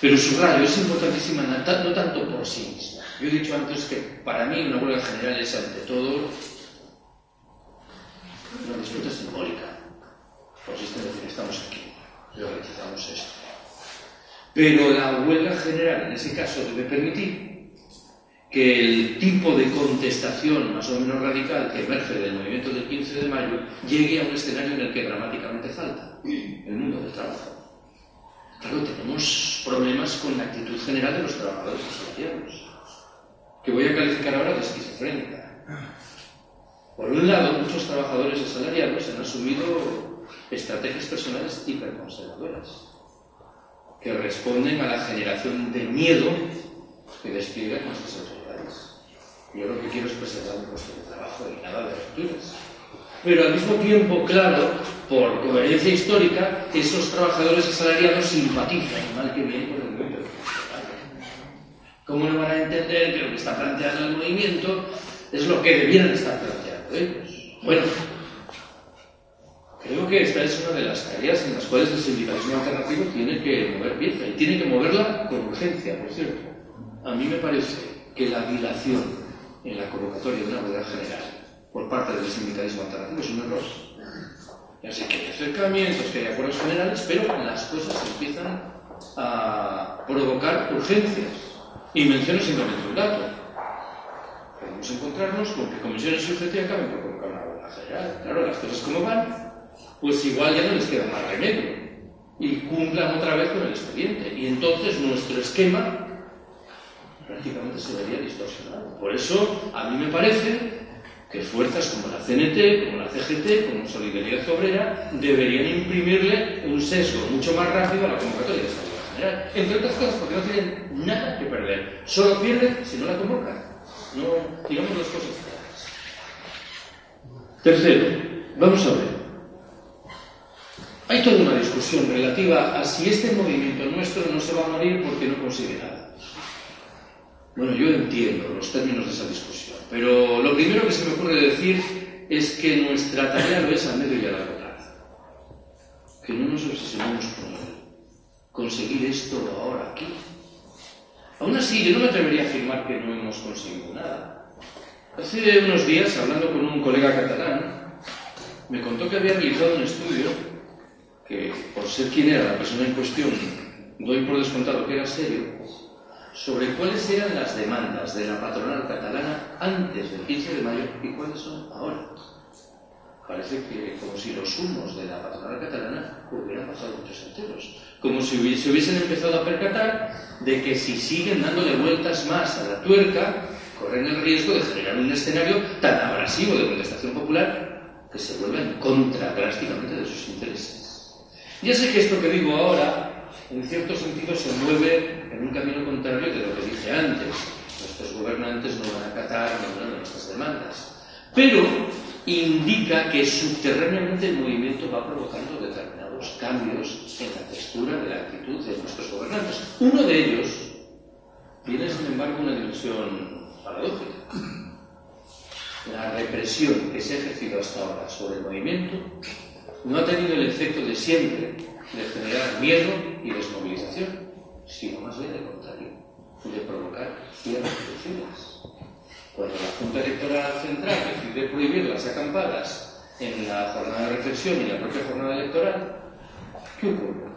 Pero subrayo, es importantísima no tanto por sí misma. Yo he dicho antes que para mí una huelga general es ante todo una disputa simbólica. Consiste en decir, estamos aquí, realizamos esto. Pero la huelga general, en ese caso, debe permitir que el tipo de contestación más o menos radical que emerge del movimiento del 15 de mayo llegue a un escenario en el que dramáticamente falta el mundo del trabajo. Claro, tenemos problemas con la actitud general de los trabajadores asalariados, que voy a calificar ahora de esquizofrénica. Por un lado, muchos trabajadores asalariados han asumido estrategias personales hiperconservadoras, que responden a la generación de miedo que despliegan nuestras autoridades. Yo lo que quiero es preservar un puesto de trabajo y nada de rupturas. Pero al mismo tiempo, claro, por coherencia histórica, esos trabajadores asalariados simpatizan, mal que bien, con el movimiento. ¿Cómo no van a entender que lo que está planteando el movimiento es lo que debieran estar planteando ellos? Bueno, creo que esta es una de las tareas en las cuales el sindicalismo alternativo tiene que mover pieza y tiene que moverla con urgencia, por cierto. A mí me parece que la dilación en la convocatoria de una huelga general por parte del sindicalismo alternativo es un error. Ya sé que hay acercamientos, que hay acuerdos generales, pero las cosas empiezan a provocar urgencias. Y menciono simplemente un dato. Podemos encontrarnos con que comisiones y UGT acaben por convocar una huelga general. Claro, las cosas como van, pues igual ya no les queda más remedio. Y cumplan otra vez con el expediente. Y entonces nuestro esquema prácticamente se vería distorsionado. Por eso, a mí me parece que fuerzas como la CNT, como la CGT, como Solidaridad Obrera, deberían imprimirle un sesgo mucho más rápido a la convocatoria de esta huelga general. Entre otras cosas porque no tienen nada que perder. Solo pierden si no la convocan. No, digamos las cosas claras. Tercero, vamos a ver. Hay toda una discusión relativa a si este movimiento nuestro no se va a morir porque no consigue nada. Bueno, yo entiendo los términos de esa discusión, pero lo primero que se me ocurre decir es que nuestra tarea lo es a medio y a largo plazo. Que no nos obsesionemos con conseguir esto ahora, aquí. Aún así, yo no me atrevería a afirmar que no hemos conseguido nada. Hace unos días, hablando con un colega catalán, me contó que había realizado un estudio que, por ser quien era la persona en cuestión, doy por descontado que era serio, sobre cuáles eran las demandas de la patronal catalana antes del 15 de mayo y cuáles son ahora. Parece que como si los humos de la patronal catalana hubieran pasado muchos enteros, como si se hubiesen empezado a percatar de que si siguen dándole vueltas más a la tuerca, corren el riesgo de generar un escenario tan abrasivo de contestación popular que se vuelva en contra drásticamente de sus intereses. Ya sé que esto que digo ahora, en cierto sentido, se mueve en un camino contrario de lo que dije antes. Nuestros gobernantes no van a acatar ninguna de nuestras demandas. Pero indica que subterráneamente el movimiento va provocando determinados cambios en la textura de la actitud de nuestros gobernantes. Uno de ellos tiene, sin embargo, una dimensión paradójica. La represión que se ha ejercido hasta ahora sobre el movimiento no ha tenido el efecto de siempre de generar miedo y desmovilización, sino más bien al contrario, de provocar cierre de filas. Cuando la Junta Electoral Central decide prohibir las acampadas en la jornada de reflexión y en la propia jornada electoral, ¿qué ocurre?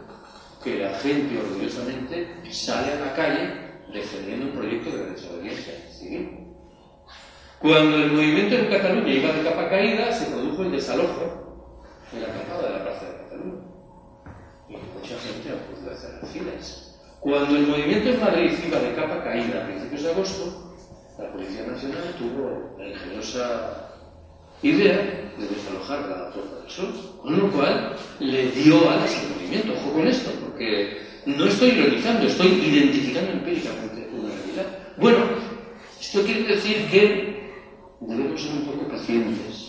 Que la gente orgullosamente sale a la calle defendiendo un proyecto de desobediencia civil. Cuando el movimiento en Cataluña iba de capa caída, se produjo el desalojo de la acampada de la Plaza de Cataluña. Y mucha gente acudió a cerrar filas. Cuando el movimiento en Madrid iba de capa caída a principios de agosto, la Policía Nacional tuvo la ingeniosa idea de desalojar la Puerta del Sol, con lo cual le dio alas al movimiento. Ojo con esto, porque no estoy ironizando, estoy identificando empíricamente una realidad. Bueno, esto quiere decir que debemos ser un poco pacientes.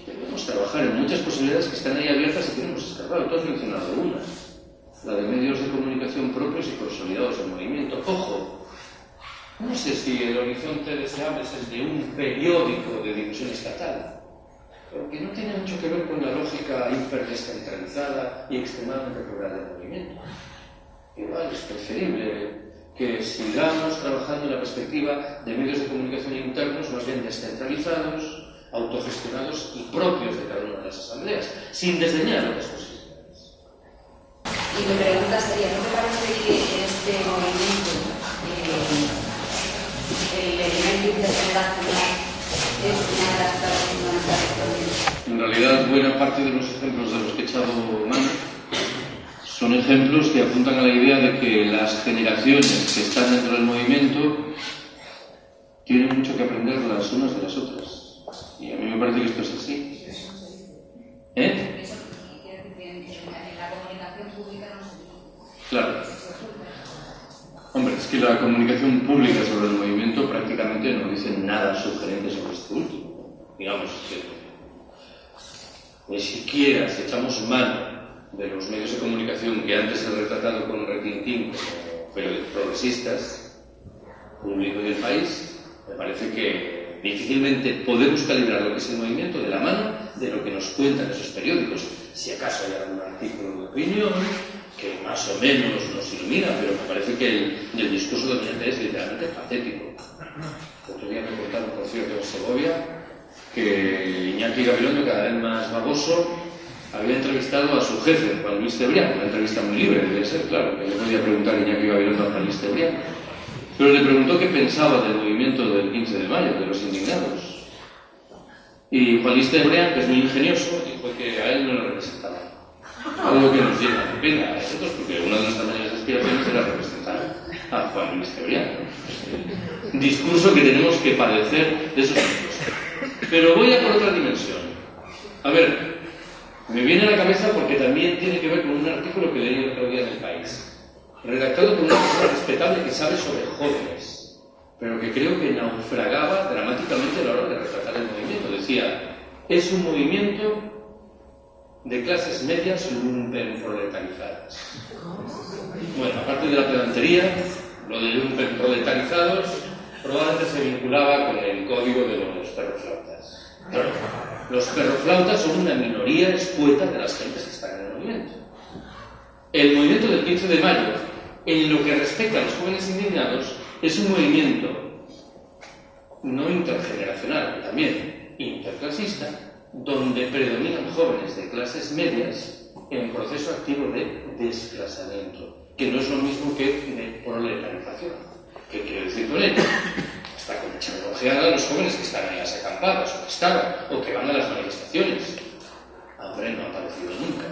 Debemos trabajar en muchas posibilidades que están ahí abiertas y que no hemos escapado. Tú has mencionado una, la de medios de comunicación propios y consolidados del movimiento. Ojo, no sé si el horizonte deseable es el de un periódico de difusión estatal, pero que no tiene mucho que ver con la lógica hiperdescentralizada y extremadamente plural del movimiento. Igual es preferible que sigamos trabajando en la perspectiva de medios de comunicación internos más bien descentralizados, autogestionados y propios de cada una de las asambleas, sin desdeñar otras posibilidades. Y mi pregunta sería, ¿no te parece que en este movimiento el elemento intergeneracional es una de las claves fundamentales? En realidad, buena parte de los ejemplos de los que he echado mano son ejemplos que apuntan a la idea de que las generaciones que están dentro del movimiento tienen mucho que aprender las unas de las otras. Y a mí me parece que esto es así. ¿Eh? Eso quiere decir que en la comunicación pública no se dice. Claro. Hombre, es que la comunicación pública sobre el movimiento prácticamente no dice nada sugerente sobre este último. Digamos que ni siquiera si echamos mano de los medios de comunicación que antes he retratado con retintín como progresistas, público y del país, me parece que difícilmente podemos calibrar lo que es el movimiento de la mano de lo que nos cuentan esos periódicos. Si acaso hay algún artículo de opinión que más o menos nos ilumina, pero me parece que el discurso dominante es literalmente patético. Otro día me contaron, por cierto, en Segovia, que Iñaki Gabilondo, cada vez más baboso, había entrevistado a su jefe, Juan Luis Cebrián, una entrevista muy libre, debe ser, claro, que le podía preguntar a Iñaki Gabilondo a Juan Luis Cebrián, pero le preguntó qué pensaba del movimiento del 15 de mayo, de los indignados. Y Juan Luis Cebrián, que es muy ingenioso, dijo que a él no lo representaba. Algo que nos llena de pena a nosotros, porque una de nuestras mayores aspiraciones era representar a Juan Luis Cebrián. Un discurso que tenemos que padecer de esos tipos. Pero voy a por otra dimensión. A ver, me viene a la cabeza porque también tiene que ver con un artículo que leí el otro día en El País, redactado por una persona respetable que sabe sobre jóvenes, pero que creo que naufragaba dramáticamente a la hora de retratar el movimiento. Decía, es un movimiento de clases medias lumpenproletarizadas. Bueno, aparte de la pedantería, lo de lumpenproletarizados probablemente se vinculaba con el código de los perroflautas. Claro, los perroflautas son una minoría escueta de las gentes que están en el movimiento. El movimiento del 15 de mayo, en lo que respecta a los jóvenes indignados, es un movimiento no intergeneracional, también interclasista, donde predominan jóvenes de clases medias en proceso activo de desplazamiento, que no es lo mismo que de proletarización. ¿Qué quiero decir con ello? Está con mucha ojeada a los jóvenes que están en las acampadas, o que estaban, o que van a las manifestaciones. Hombre, no ha aparecido nunca.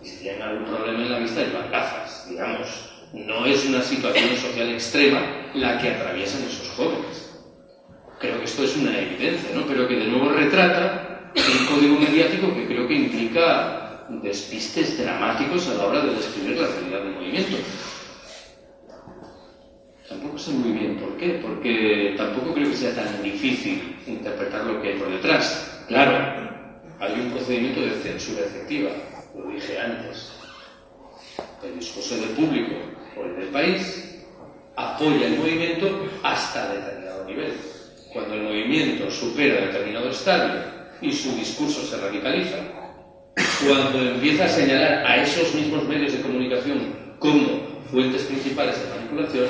Y si tienen algún problema en la vista, llevan gafas, digamos. No es una situación social extrema la que atraviesan esos jóvenes. Creo que esto es una evidencia, ¿no? Pero que de nuevo retrata un código mediático que creo que implica despistes dramáticos a la hora de describir la realidad del movimiento. Tampoco sé muy bien por qué, porque tampoco creo que sea tan difícil interpretar lo que hay por detrás. Claro, hay un procedimiento de censura efectiva, lo dije antes. El discurso del público o el del país apoya el movimiento hasta determinado nivel. Cuando el movimiento supera determinado estadio y su discurso se radicaliza, cuando empieza a señalar a esos mismos medios de comunicación como fuentes principales de manipulación,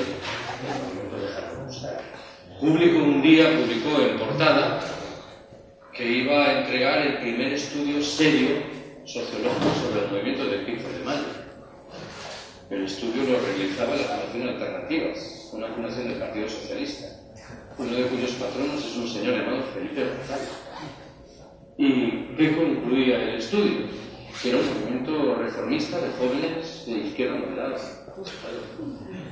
el movimiento deja de gustar. Público un día publicó en portada que iba a entregar el primer estudio serio sociológico sobre el movimiento del 15 de mayo. El estudio lo realizaba la Fundación Alternativas, una fundación del Partido Socialista, uno de cuyos patronos es un señor llamado Felipe González. ¿Y qué concluía el estudio? Que era un movimiento reformista de jóvenes de izquierda moderada.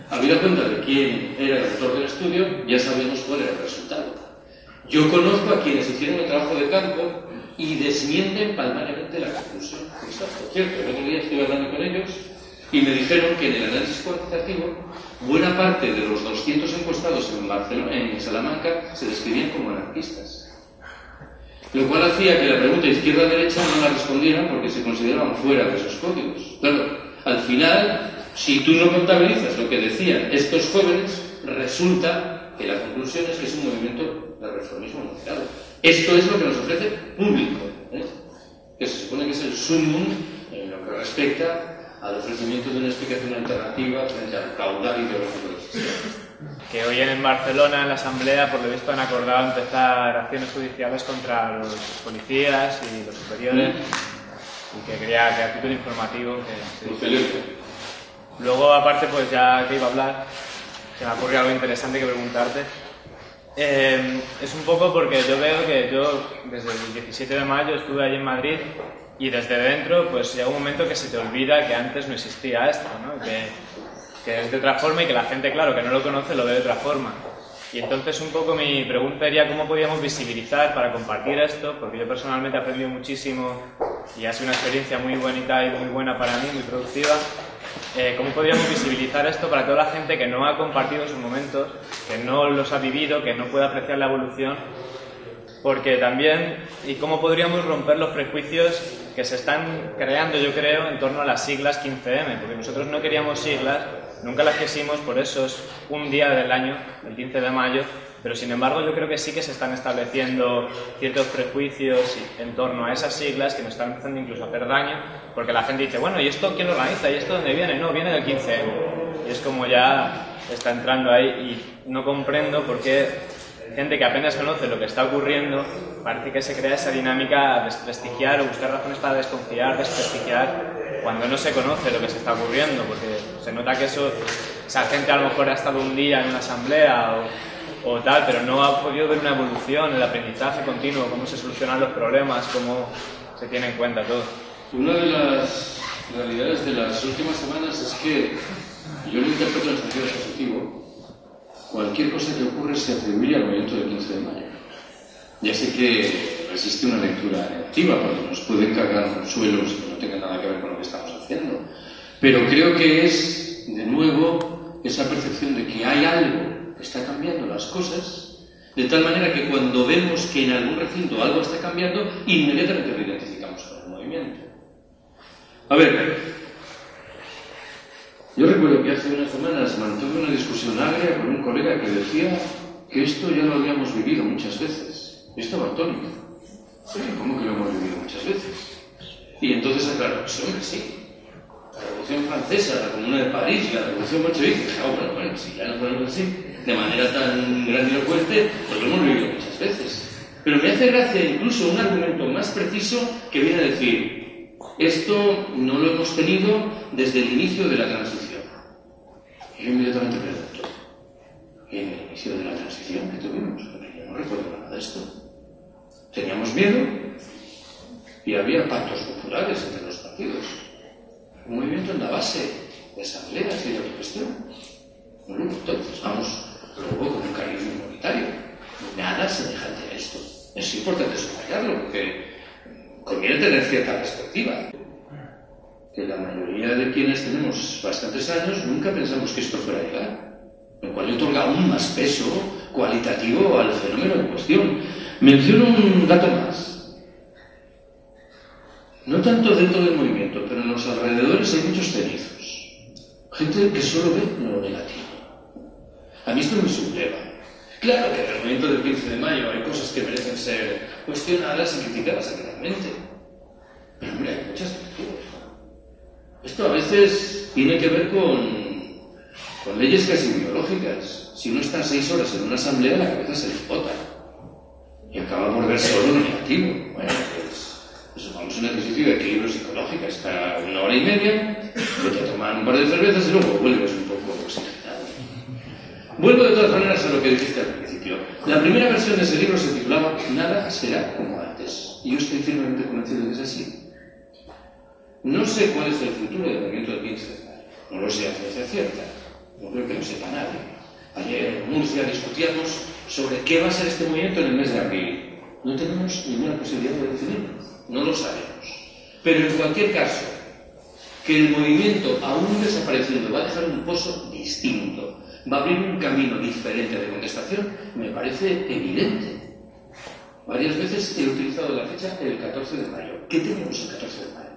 Habida cuenta de quién era el autor del estudio, ya sabemos cuál era el resultado. Yo conozco a quienes hicieron el trabajo de campo y desmienten palmariamente la conclusión. Exacto, cierto, el otro día estuve hablando con ellos y me dijeron que en el análisis cuantitativo buena parte de los 200 encuestados en Salamanca se describían como anarquistas. Lo cual hacía que la pregunta izquierda-derecha no la respondieran porque se consideraban fuera de esos códigos. Claro, al final, si tú no contabilizas lo que decían estos jóvenes, resulta que la conclusión es que es un movimiento de reformismo moderado. Esto es lo que nos ofrece público, que se supone que es el sumum en lo que respecta al ofrecimiento de una explicación alternativa frente al caudal ideológico del sistema. Que hoy en Barcelona, en la Asamblea, por lo visto han acordado empezar acciones judiciales contra los policías y los superiores, y que quería que a título informativo luego, aparte, pues ya que iba a hablar, se me ocurrió algo interesante que preguntarte. Es un poco porque yo veo que yo desde el 17 de mayo estuve allí en Madrid y desde dentro pues llega un momento que se te olvida que antes no existía esto, ¿no? Que es de otra forma y que la gente, claro, que no lo conoce, lo ve de otra forma. Y entonces un poco mi pregunta sería cómo podíamos visibilizar para compartir esto, porque yo personalmente he aprendido muchísimo y ha sido una experiencia muy bonita y muy buena para mí, muy productiva. ¿Cómo podríamos visibilizar esto para toda la gente que no ha compartido esos momentos, que no los ha vivido, que no puede apreciar la evolución? Porque también, ¿y cómo podríamos romper los prejuicios que se están creando, yo creo, en torno a las siglas 15M? Porque nosotros no queríamos siglas, nunca las quisimos, por eso es un día del año, el 15 de mayo, pero sin embargo yo creo que sí que se están estableciendo ciertos prejuicios en torno a esas siglas que nos están empezando incluso a hacer daño, porque la gente dice, bueno, ¿y esto quién lo organiza? ¿Y esto dónde viene? No, viene del 15M. Y es como ya está entrando ahí y no comprendo por qué gente que apenas conoce lo que está ocurriendo, parece que se crea esa dinámica de desprestigiar o buscar razones para desconfiar, desprestigiar, cuando no se conoce lo que se está ocurriendo, porque se nota que esa gente a lo mejor ha estado un día en una asamblea o tal, pero no ha podido ver una evolución, el aprendizaje continuo, cómo se solucionan los problemas, cómo se tiene en cuenta todo. Una de las realidades de las últimas semanas es que yo lo interpreto en sentido positivo. Cualquier cosa que ocurre se atribuye al movimiento del 15 de mayo. Ya sé que existe una lectura negativa porque nos pueden cargar consuelos que no tengan nada que ver con lo que estamos haciendo, pero creo que es, de nuevo, esa percepción de que hay algo que está cambiando las cosas, de tal manera que cuando vemos que en algún recinto algo está cambiando, inmediatamente lo identificamos con el movimiento. A ver, yo recuerdo que hace unas semanas mantuve una discusión agria con un colega que decía que esto ya lo habíamos vivido muchas veces. Yo estaba atónito. ¿Cómo que lo hemos vivido muchas veces? Y entonces aclaró, hombre, sí. La Revolución Francesa, la Comuna de París, la Revolución Bolchevique. Bueno, si ya nos ponemos así, de manera tan grandilocuente, pues lo hemos vivido muchas veces. Pero me hace gracia incluso un argumento más preciso que viene a decir, esto no lo hemos tenido desde el inicio de la transición. Y yo inmediatamente pregunto, ¿en el inicio de la transición que tuvimos? Porque yo no recuerdo nada de esto. Teníamos miedo y había pactos populares entre los partidos. Un movimiento en la base de asambleas y de autogestión. Bueno, entonces vamos luego con un cariño minoritario. Nada semejante a esto. Es importante subrayarlo porque conviene tener cierta perspectiva. Que la mayoría de quienes tenemos bastantes años nunca pensamos que esto fuera legal, lo cual le otorga aún más peso cualitativo al fenómeno en cuestión. Menciono un dato más. No tanto dentro del movimiento, pero en los alrededores hay muchos cenizos. Gente que solo ve lo negativo. A mí esto me subleva. Claro que en el movimiento del 15 de mayo hay cosas que merecen ser cuestionadas y criticadas activamente. Pero hombre, hay muchas virtudes. Esto a veces tiene que ver con leyes casi biológicas. Si uno está 6 horas en una asamblea, la cabeza se le bota. Y acaba por ver solo lo negativo. Bueno, pues Pues vamos a un ejercicio de equilibrio psicológico, hasta 1 hora y media, vete a tomar un par de cervezas y luego vuelves un poco oxigenado. Vuelvo de todas maneras a lo que dijiste al principio. La primera versión de ese libro se titulaba Nada será como antes. Y yo estoy firmemente convencido de que es así. No sé cuál es el futuro del movimiento del 15 de mayo. No lo sé a ciencia cierta. No creo que lo sepa nadie. Ayer en Murcia discutíamos sobre qué va a ser este movimiento en el mes de abril. No tenemos ninguna posibilidad de definirlo. No lo sabemos. Pero en cualquier caso, que el movimiento, aún desapareciendo, va a dejar un pozo distinto, va a abrir un camino diferente de contestación, me parece evidente. Varias veces he utilizado la fecha el 14 de mayo. ¿Qué tenemos el 14 de mayo?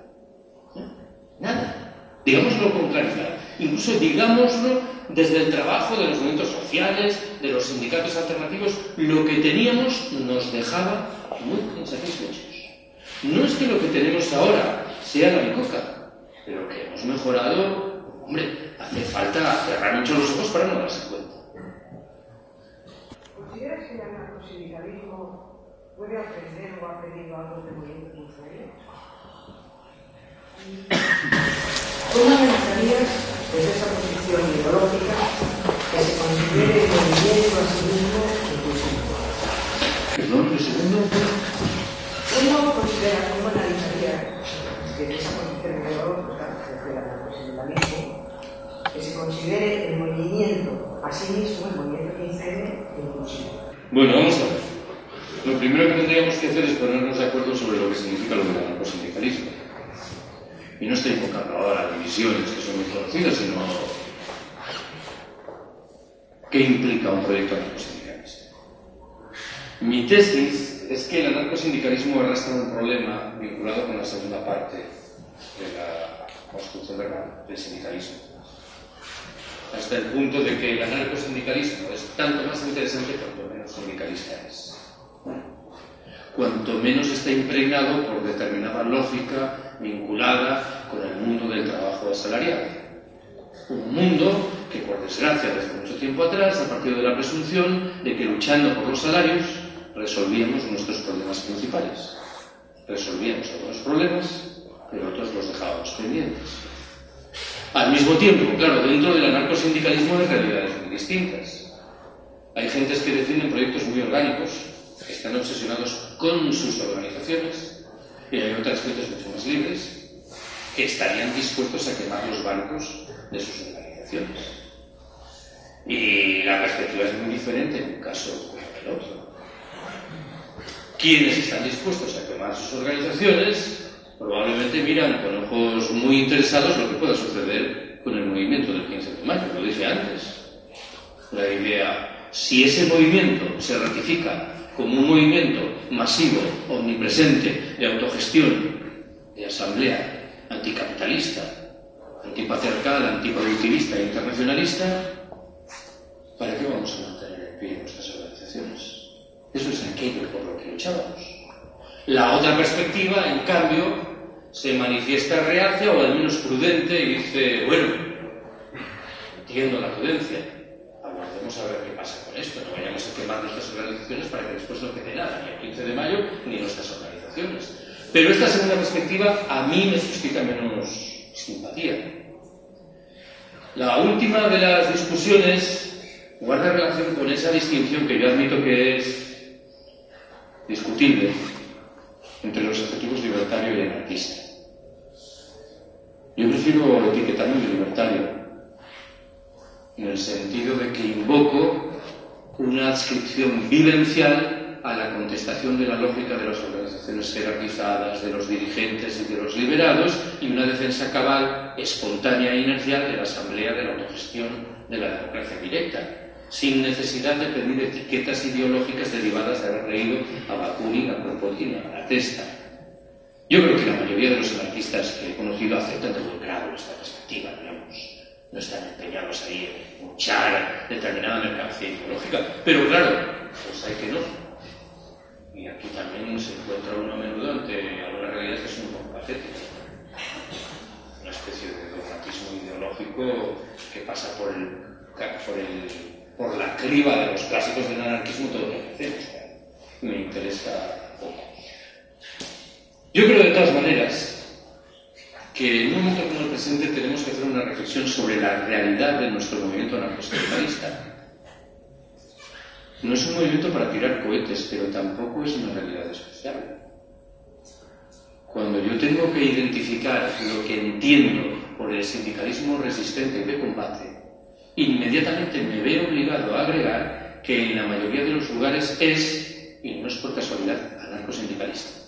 Nada. Digámoslo con claridad. Incluso digámoslo desde el trabajo de los movimientos sociales, de los sindicatos alternativos, lo que teníamos nos dejaba muy insatisfechos. No es que lo que tenemos ahora sea la bicoca, pero que hemos mejorado. Hombre, hace falta cerrar mucho los ojos para no darse cuenta. ¿Consideras que el anarcosindicalismo puede aprender o ha aprendido algo del movimiento contrario? ¿Cómo analizarías desde esa posición ideológica que se considere el movimiento a sí mismo inclusivo? Perdón, un segundo. ¿Cómo analizarías desde esa posición ideológica, desde el anarcosindicalismo, que se considere el movimiento a sí mismo, el movimiento 15M, inclusivo? Bueno, vamos a ver. Lo primero que tendríamos que hacer es ponernos de acuerdo sobre lo que significa lo del anarcosindicalismo. Y no estoy enfocando ahora divisiones que son muy conocidas, sino qué implica un proyecto anarcosindicalista. Mi tesis es que el anarcosindicalismo arrastra un problema vinculado con la segunda parte de la construcción del sindicalismo. Hasta el punto de que el anarcosindicalismo es tanto más interesante cuanto menos sindicalista es. Cuanto menos está impregnado por determinada lógica vinculada con el mundo del trabajo asalariado. Un mundo que, por desgracia, desde mucho tiempo atrás, ha partido de la presunción de que luchando por los salarios resolvíamos nuestros problemas principales. Resolvíamos algunos problemas, pero otros los dejábamos pendientes. Al mismo tiempo, claro, dentro del anarcosindicalismo hay realidades muy distintas. Hay gentes que defienden proyectos muy orgánicos, que están obsesionados con sus organizaciones, y hay otras gentes mucho más libres que estarían dispuestos a quemar los barcos de sus organizaciones. Y la perspectiva es muy diferente en un caso como en el otro. Quienes están dispuestos a quemar sus organizaciones probablemente miran con ojos muy interesados lo que pueda suceder con el movimiento del 15 de mayo, lo dije antes. La idea, si ese movimiento se ratifica como un movimiento masivo, omnipresente, de autogestión, de asamblea, anticapitalista, antipatriarcal, antiproductivista e internacionalista, ¿para qué vamos a mantener en pie nuestras organizaciones? Eso es aquello por lo que luchábamos. La otra perspectiva, en cambio, se manifiesta reacia o al menos prudente y dice, bueno, entiendo la prudencia, aguardemos a ver qué pasa con esto, no vayamos a quemar nuestras organizaciones para que después no quede nada, ni el 15 de mayo ni nuestras organizaciones. Pero esta segunda perspectiva a mí me suscita menos simpatía. La última de las discusiones guarda relación con esa distinción que yo admito que es discutible entre los objetivos libertario y anarquista. Yo prefiero etiquetarme de libertario en el sentido de que invoco una adscripción vivencial a la contestación de la lógica de las organizaciones jerarquizadas, de los dirigentes y de los liberados, y una defensa cabal, espontánea e inercial de la asamblea, de la autogestión, de la democracia directa, sin necesidad de pedir etiquetas ideológicas derivadas de haber leído a Bakunin, a Kropotkin, a Malatesta. Yo creo que la mayoría de los anarquistas que he conocido aceptan de buen grado esta perspectiva, digamos. No están empeñados ahí en luchar determinada mercancía ideológica, pero claro, pues hay que no. Y aquí también se encuentra uno a menudo ante algunas realidades que son un poco patéticas. Una especie de dogmatismo ideológico que pasa por la criba de los clásicos del anarquismo todo lo que hacemos. Me interesa poco. Yo creo de todas maneras que en un momento como el presente tenemos que hacer una reflexión sobre la realidad de nuestro movimiento anarcosindicalista. No es un movimiento para tirar cohetes, pero tampoco es una realidad especial. Cuando yo tengo que identificar lo que entiendo por el sindicalismo resistente y de combate, inmediatamente me veo obligado a agregar que en la mayoría de los lugares es, y no es por casualidad, anarcosindicalista.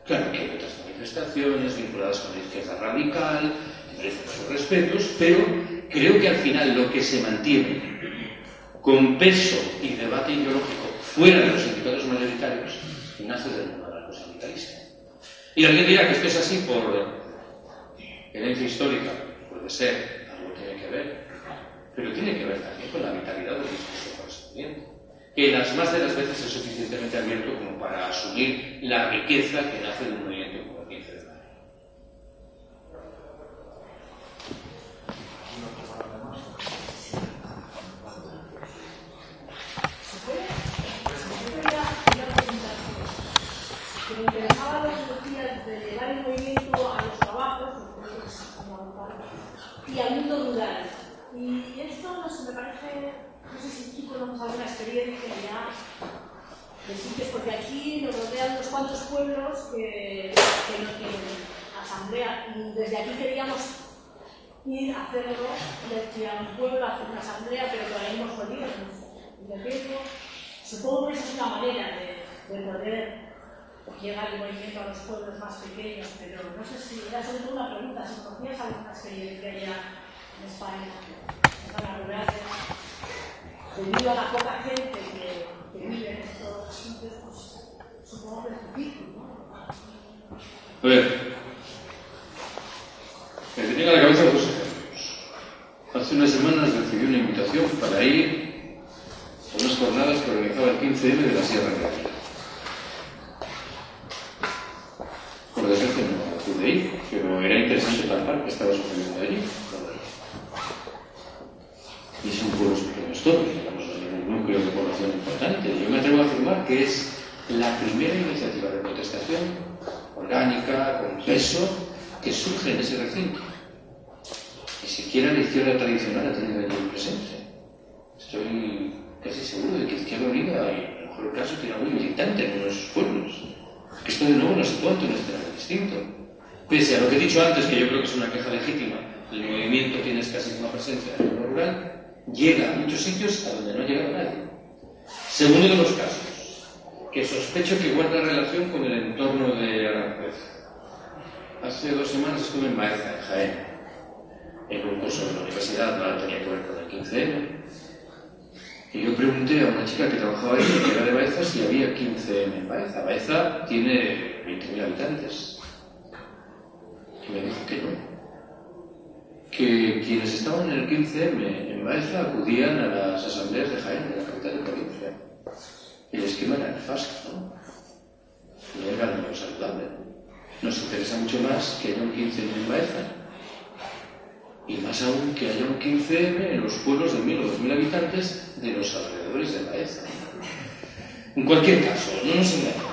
Claro que hay otras manifestaciones vinculadas con la izquierda radical, merecen sus respetos, pero creo que al final lo que se mantiene con peso y debate ideológico fuera de los sindicatos mayoritarios nace del mundo anarcosindicalista. Y alguien dirá que esto es así por herencia histórica, puede ser, algo tiene que ver, pero tiene que ver también con la vitalidad del discurso correspondiente, que las más de las veces es suficientemente abierto como para asumir la riqueza que nace de un movimiento como el 15 de mayo. Me interesaba lo que decías de llevar el movimiento a los trabajos y al mundo rural. Y esto no sé, me parece, no sé si aquí conocemos alguna experiencia ya de sitios, porque aquí nos rodean unos cuantos pueblos que no tienen asamblea. Y desde aquí queríamos ir a hacerlo, ir a un pueblo a hacer una asamblea, pero todavía hemos podido, de tiempo. Supongo que esa es una manera de poder llegar el movimiento a los pueblos más pequeños, pero no sé si era sobre todo una pregunta, si conocías alguna experiencia ya en España, en zonas rurales, debido a la poca gente que vive en estos sitios, pues supongo que es difícil, ¿no? A ver, me tenía en la cabeza dos ejemplos. Hace unas semanas recibí una invitación para ir a unas jornadas que organizaba el 15M de la Sierra Nevada. Por desgracia no pude ir, pero era interesante palpar que estaba sucediendo allí. Y son pueblos pequeños todos, digamos, un núcleo de población importante. Yo me atrevo a afirmar que es la primera iniciativa de protestación orgánica, con peso, que surge en ese recinto. Ni siquiera la izquierda tradicional ha tenido allí presencia. Estoy casi seguro de que Izquierda Unida, y en el mejor caso, tiene algún militante en uno de sus pueblos. Que esto de nuevo no se cuánto en este escenario distinto. Pese a lo que he dicho antes, que yo creo que es una queja legítima, el movimiento tiene escasísima presencia en el mundo rural, llega a muchos sitios a donde no llega nadie. Segundo de los casos, que sospecho que guarda relación con el entorno de Aranjuez. Hace 2 semanas estuve en Baeza, en Jaén, en un curso de la universidad, nada tenía que ver con el 15M. Y yo pregunté a una chica que trabajaba ahí, que era de Baeza, si había 15M en Baeza. Baeza tiene 20.000 habitantes. Y me dijo que no. Que quienes estaban en el 15M en Baeza acudían a las asambleas de Jaén, de la capital de provincia. Y el esquema era nefasto, ¿no? No era lo saludable. Nos interesa mucho más que haya un 15M en Baeza. Y más aún que haya un 15M en los pueblos de 1.000 o 2.000 habitantes de los alrededores de Baeza. En cualquier caso, no nos engañemos.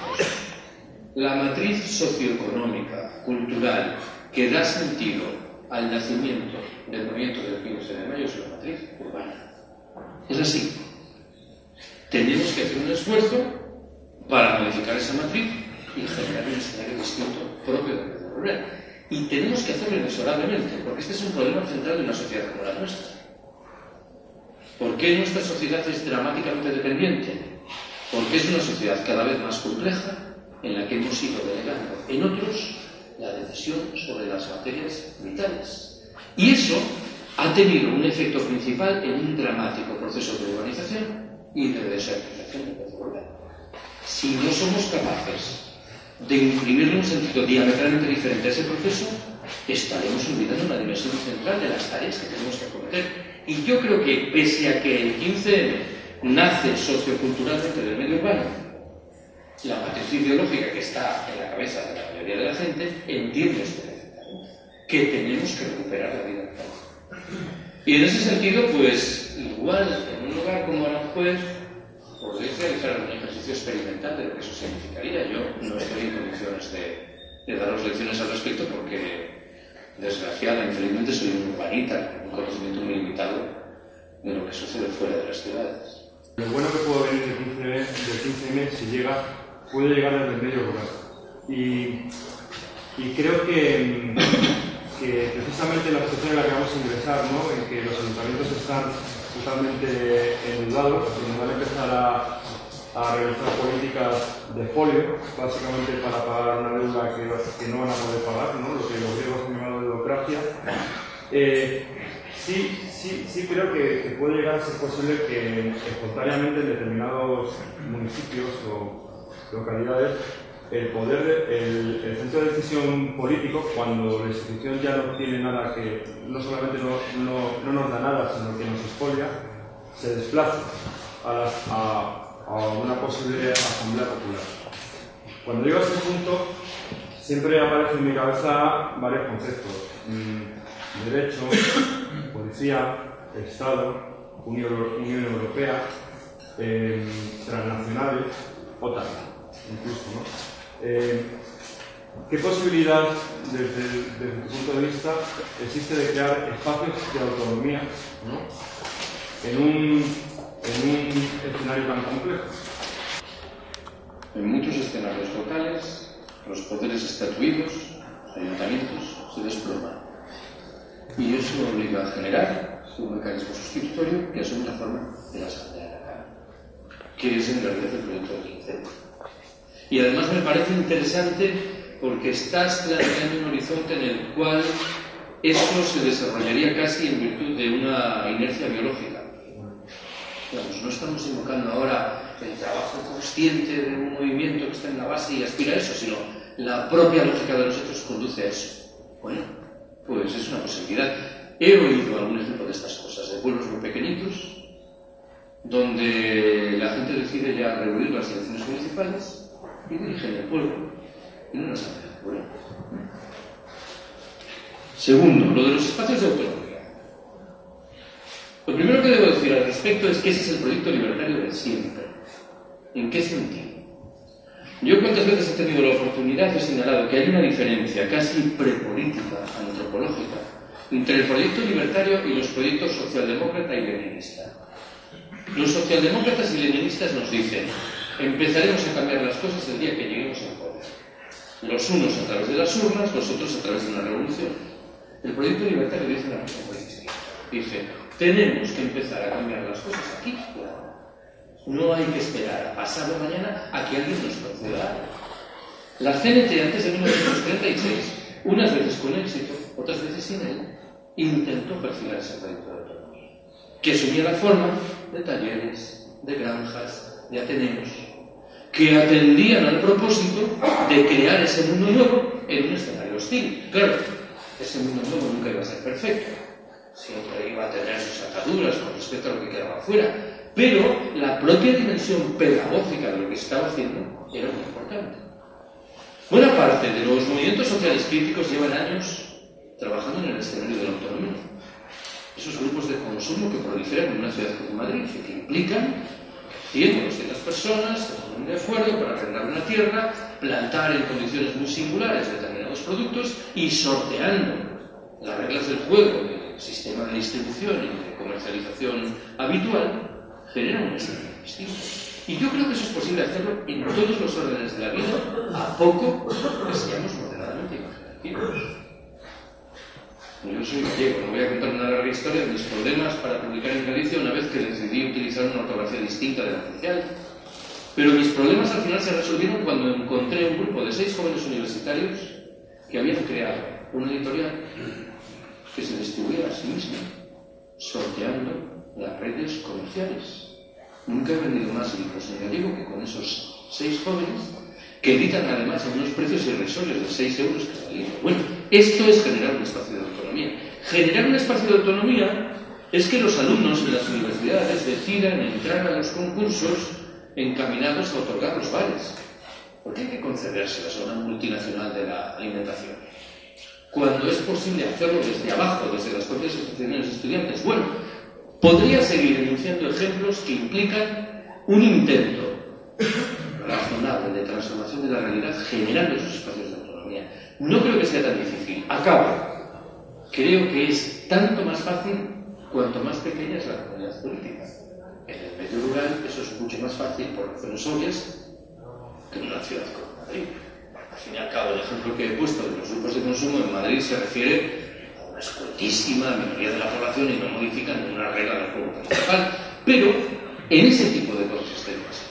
La matriz socioeconómica, cultural, que da sentido al nacimiento del movimiento del 15 de mayo es la matriz urbana. Es así. Tenemos que hacer un esfuerzo para modificar esa matriz y generar un escenario distinto propio del medio rural. Y tenemos que hacerlo inexorablemente, porque este es un problema central de una sociedad como la nuestra. ¿Por qué nuestra sociedad es dramáticamente dependiente? Porque es una sociedad cada vez más compleja, en la que hemos ido delegando en otros la decisión sobre las materias vitales. Y eso ha tenido un efecto principal en un dramático proceso de urbanización y de desertización del medio rural. Si no somos capaces de imprimirle un sentido diametralmente diferente a ese proceso, estaremos olvidando una dimensión central de las tareas que tenemos que acometer. Y yo creo que, pese a que el 15M nace socioculturalmente del medio urbano, la matriz ideológica que está en la cabeza de la mayoría de la gente entiende esto perfectamente, que tenemos que recuperar la vida local. Y en ese sentido, pues, igual, en un lugar como Aranjuez, podréis realizar algún ejercicio experimental de lo que eso significaría. Yo no estoy en condiciones de daros lecciones al respecto porque, desgraciada, infelizmente soy un urbanita, con un conocimiento muy limitado de lo que sucede fuera de las ciudades. Lo bueno que puede venir del 15M, si llega, puede llegar desde el medio rural. Y creo que precisamente en la situación en la que vamos a ingresar, ¿no? En que los ayuntamientos están totalmente endeudados, donde van a empezar a realizar políticas de folio, básicamente para pagar una deuda que no van a poder pagar, ¿no? Lo que los griegos han llamado deudocracia. Sí creo que puede llegar a ser posible que espontáneamente en determinados municipios o localidades el centro de decisión político, cuando la institución ya no tiene nada que, no solamente no nos da nada, sino que nos expolia, se desplaza a una posible asamblea popular. Cuando llego a ese punto, siempre aparecen en mi cabeza varios conceptos: derecho, policía, Estado, Unión Europea, transnacionales, OTAN, incluso, ¿no? ¿Qué posibilidad, desde tu punto de vista, existe de crear espacios de autonomía, ¿no? en un escenario tan complejo? En muchos escenarios locales, los poderes estatuidos, los ayuntamientos, se desploman. Y eso obliga a generar un mecanismo sustitutorio que asume la forma de la Asamblea de la Cámara, que es en realidad el proyecto del 15. Y además me parece interesante porque estás planteando un horizonte en el cual esto se desarrollaría casi en virtud de una inercia biológica. Digamos, no estamos invocando ahora el trabajo consciente de un movimiento que está en la base y aspira a eso, sino la propia lógica de los hechos conduce a eso. Bueno, pues es una posibilidad. He oído algún ejemplo de estas cosas, de pueblos muy pequeñitos, donde la gente decide ya reunir las elecciones municipales y dirigen el pueblo en una asamblea. Bueno. Segundo, lo de los espacios de autonomía. Lo primero que debo decir al respecto es que ese es el proyecto libertario de siempre. ¿En qué sentido? Yo cuántas veces he tenido la oportunidad, he señalado que hay una diferencia casi prepolítica, antropológica, entre el proyecto libertario y los proyectos socialdemócrata y leninista. Los socialdemócratas y leninistas nos dicen: empezaremos a cambiar las cosas el día que lleguemos al poder. Los unos a través de las urnas, los otros a través de una revolución. El proyecto libertario dice una cosa muy distinta. Dice: tenemos que empezar a cambiar las cosas aquí y ahora. No hay que esperar a pasado mañana a que alguien nos conceda algo. La CNT antes de 1936, unas veces con éxito, otras veces sin él, intentó perfilar ese proyecto de autonomía, que asumía la forma de talleres, de granjas, de ateneos, que atendían al propósito de crear ese mundo nuevo en un escenario hostil. Claro, ese mundo nuevo nunca iba a ser perfecto, siempre iba a tener sus ataduras con respecto a lo que quedaba afuera, pero la propia dimensión pedagógica de lo que se estaba haciendo era muy importante. Buena parte de los movimientos sociales críticos llevan años trabajando en el escenario de la autonomía. Esos grupos de consumo que proliferan en una ciudad como Madrid y que implican 100 o 200 personas que se ponen de acuerdo para arrendar una tierra, plantar en condiciones muy singulares determinados productos y sorteando las reglas del juego del sistema de distribución y de comercialización habitual, generan un escenario distinto. Y yo creo que eso es posible hacerlo en todos los órdenes de la vida, a poco que seamos moderadamente imaginativos. Yo soy gallego, no voy a contar una larga historia de mis problemas para publicar en Galicia una vez que decidí utilizar una ortografía distinta de la oficial. Pero mis problemas al final se resolvieron cuando encontré un grupo de 6 jóvenes universitarios que habían creado una editorial que se distribuía a sí misma, sorteando las redes comerciales. Nunca he vendido más libros en gallego que con esos 6 jóvenes que editan además a unos precios irrisorios de 6 euros cada libro. Bueno, esto es generar un espacio de autonomía. Generar un espacio de autonomía es que los alumnos de las universidades decidan entrar a los concursos encaminados a otorgar los vales. ¿Por qué hay que concedérselas a una multinacional de la alimentación? Cuando es posible hacerlo desde abajo, desde las propias asociaciones de estudiantes. Bueno, podría seguir enunciando ejemplos que implican un intento razonable de transformación de la realidad generando esos espacios de autonomía. proponía. No creo que sea tan difícil. Acabo. Creo que es tanto más fácil cuanto más pequeña es la comunidad política. En el medio rural eso es mucho más fácil por razones obvias que en una ciudad como Madrid. Al fin y al cabo, el ejemplo que he puesto de los grupos de consumo en Madrid se refiere a una escuetísima minoría de la población y no modifica ninguna regla del juego municipal. Pero en ese tipo de ecosistemas